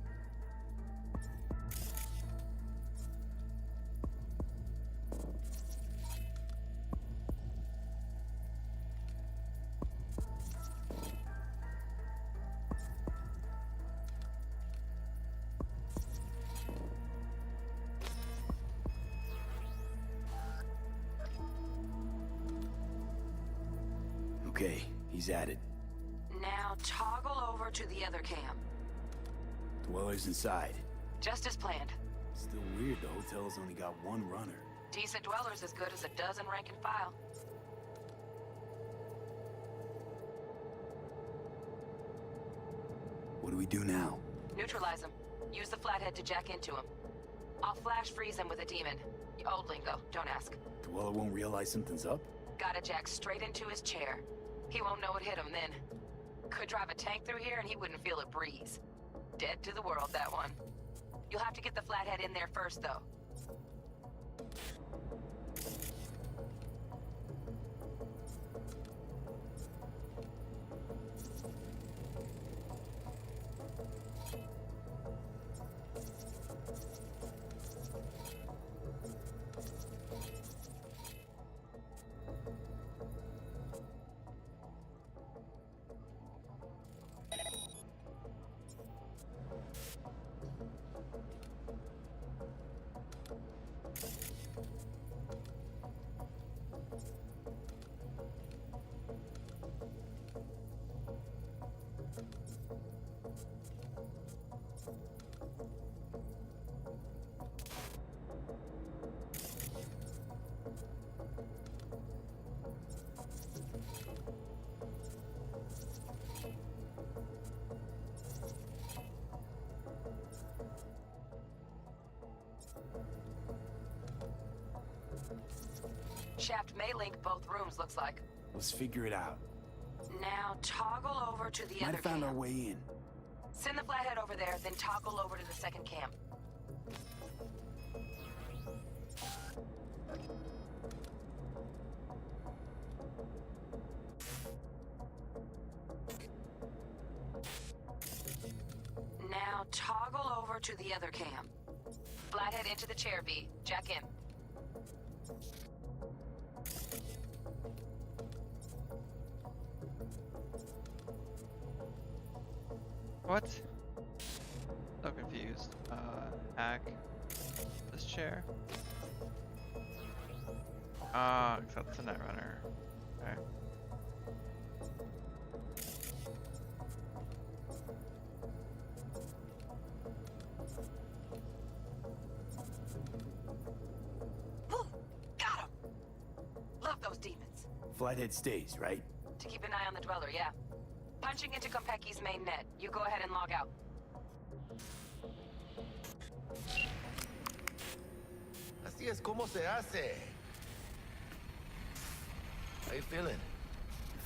Speaker 5: Okay, he's at it.
Speaker 4: Now toggle over to the other cam.
Speaker 5: Dweller's inside.
Speaker 4: Just as planned.
Speaker 5: Still weird the hotel's only got one runner.
Speaker 4: Decent dweller's as good as a dozen rank and file.
Speaker 5: What do we do now?
Speaker 4: Neutralize him. Use the flathead to jack into him. I'll flash freeze him with a demon. Old lingo, don't ask.
Speaker 5: Dweller won't realize something's up?
Speaker 4: Gotta jack straight into his chair. He won't know it hit him then. Could drive a tank through here and he wouldn't feel it breeze. Dead to the world, that one. You'll have to get the flathead in there first, though. Shaft may link both rooms, looks like.
Speaker 5: Let's figure it out.
Speaker 4: Now toggle over to the
Speaker 5: Might
Speaker 4: other
Speaker 5: have found
Speaker 4: cam.
Speaker 5: our way in.
Speaker 4: Send the flathead over there, then toggle over to the second cam. Now toggle over to the other cam. Flathead into the chair, V. Jack in.
Speaker 2: What? So confused. Hack this chair. Ah, except it's a netrunner. Okay.
Speaker 4: Got him! Love those demons.
Speaker 5: Flathead stays, right?
Speaker 4: To keep an eye on the Dweller, yeah. Punching into Kompeki's main net. You go ahead and log out.
Speaker 11: Así es como se hace. How you feeling?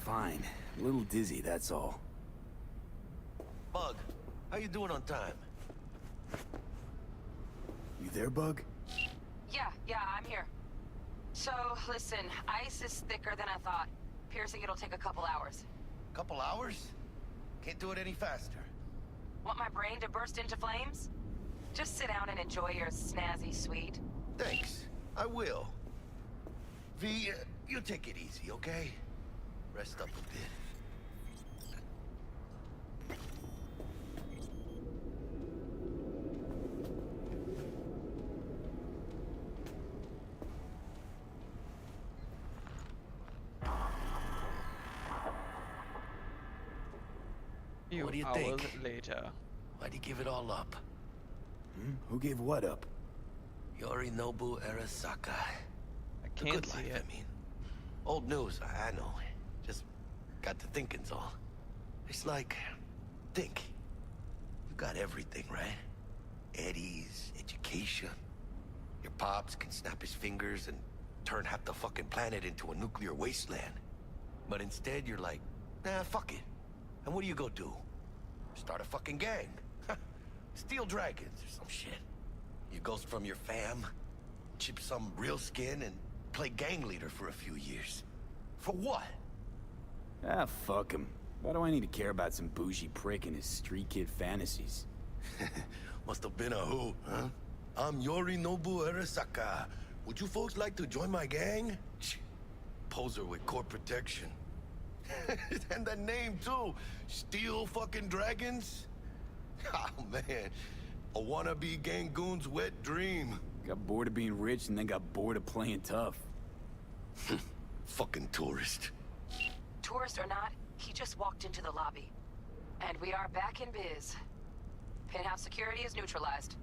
Speaker 5: Fine. A little dizzy, that's all.
Speaker 11: Bug, how you doing on time?
Speaker 5: You there, Bug?
Speaker 4: Yeah, I'm here. So, listen, ice is thicker than I thought. Piercing it'll take a couple hours.
Speaker 11: Couple hours? Can't do it any faster.
Speaker 4: Want my brain to burst into flames? Just sit down and enjoy your snazzy sweet.
Speaker 11: Thanks. I will. V, you take it easy, okay? Rest up a bit. What do you think?
Speaker 2: Later.
Speaker 11: Why'd you give it all up?
Speaker 5: Who gave what up?
Speaker 11: Yorinobu Arasaka.
Speaker 2: I
Speaker 11: The
Speaker 2: can't
Speaker 11: good
Speaker 2: see
Speaker 11: life,
Speaker 2: it.
Speaker 11: I mean. Old news, I know. Just got to thinking's all. It's like, think. You got everything, right? Eddie's, education. Your pops can snap his fingers and turn half the fucking planet into a nuclear wasteland. But instead, you're like, nah, fuck it. And what do you go do? Start a fucking gang. Steal dragons or some shit. You ghost from your fam, chip some real skin, and play gang leader for a few years. For what?
Speaker 5: Ah, fuck him. Why do I need to care about some bougie prick and his street kid fantasies?
Speaker 11: Must have been a who, huh? I'm Yorinobu Arasaka. Would you folks like to join my gang? Poser with court protection. And that name, too. Steel fucking Dragons? Oh, man. A wannabe Gangoon's wet dream.
Speaker 5: Got bored of being rich and then got bored of playing tough.
Speaker 11: Fucking tourist.
Speaker 4: Tourist or not, he just walked into the lobby. And we are back in biz. Penthouse security is neutralized.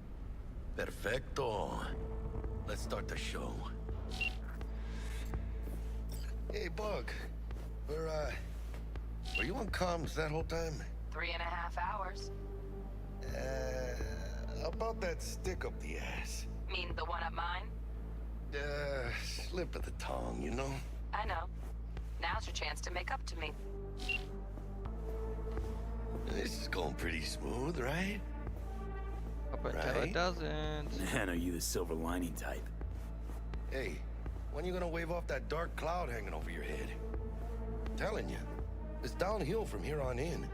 Speaker 11: Perfecto. Let's start the show. Hey, Bug. Were you on comms that whole time?
Speaker 4: 3.5 hours.
Speaker 11: About that stick up the ass.
Speaker 4: Mean the one up mine?
Speaker 11: Slip of the tongue, you know?
Speaker 4: I know. Now's your chance to make up to me.
Speaker 11: This is going pretty smooth, right?
Speaker 2: Up until it doesn't.
Speaker 5: Man, are you the silver lining type?
Speaker 11: Hey, when you gonna wave off that dark cloud hanging over your head? I'm telling you, it's downhill from here on in.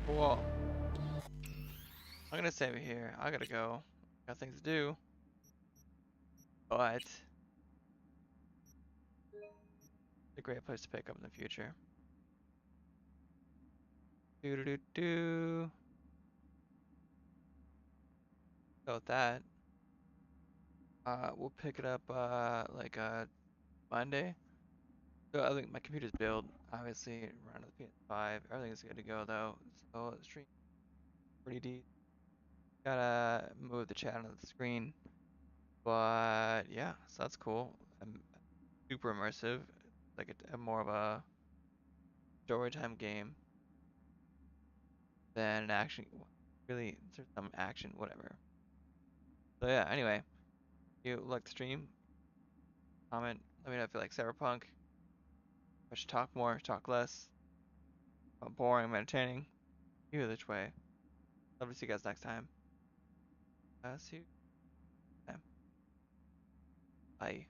Speaker 2: Cool. I'm gonna save it here. I gotta go. Got things to do. But it's a great place to pick up in the future. Do do do do. So with that, we'll pick it up like Monday. So I think my computer's built. Obviously, run the PS5. Everything's good to go though. So the stream pretty deep. Gotta move the chat onto the screen. But yeah, so that's cool. Super immersive. Like a more of a story time game than an action. Really, there's some action, whatever. So yeah. Anyway, if you like the stream, comment. Let me know if you like Cyberpunk. I should talk more, talk less. Boring, entertaining. Either which way. Love to see you guys next time. See you. Bye.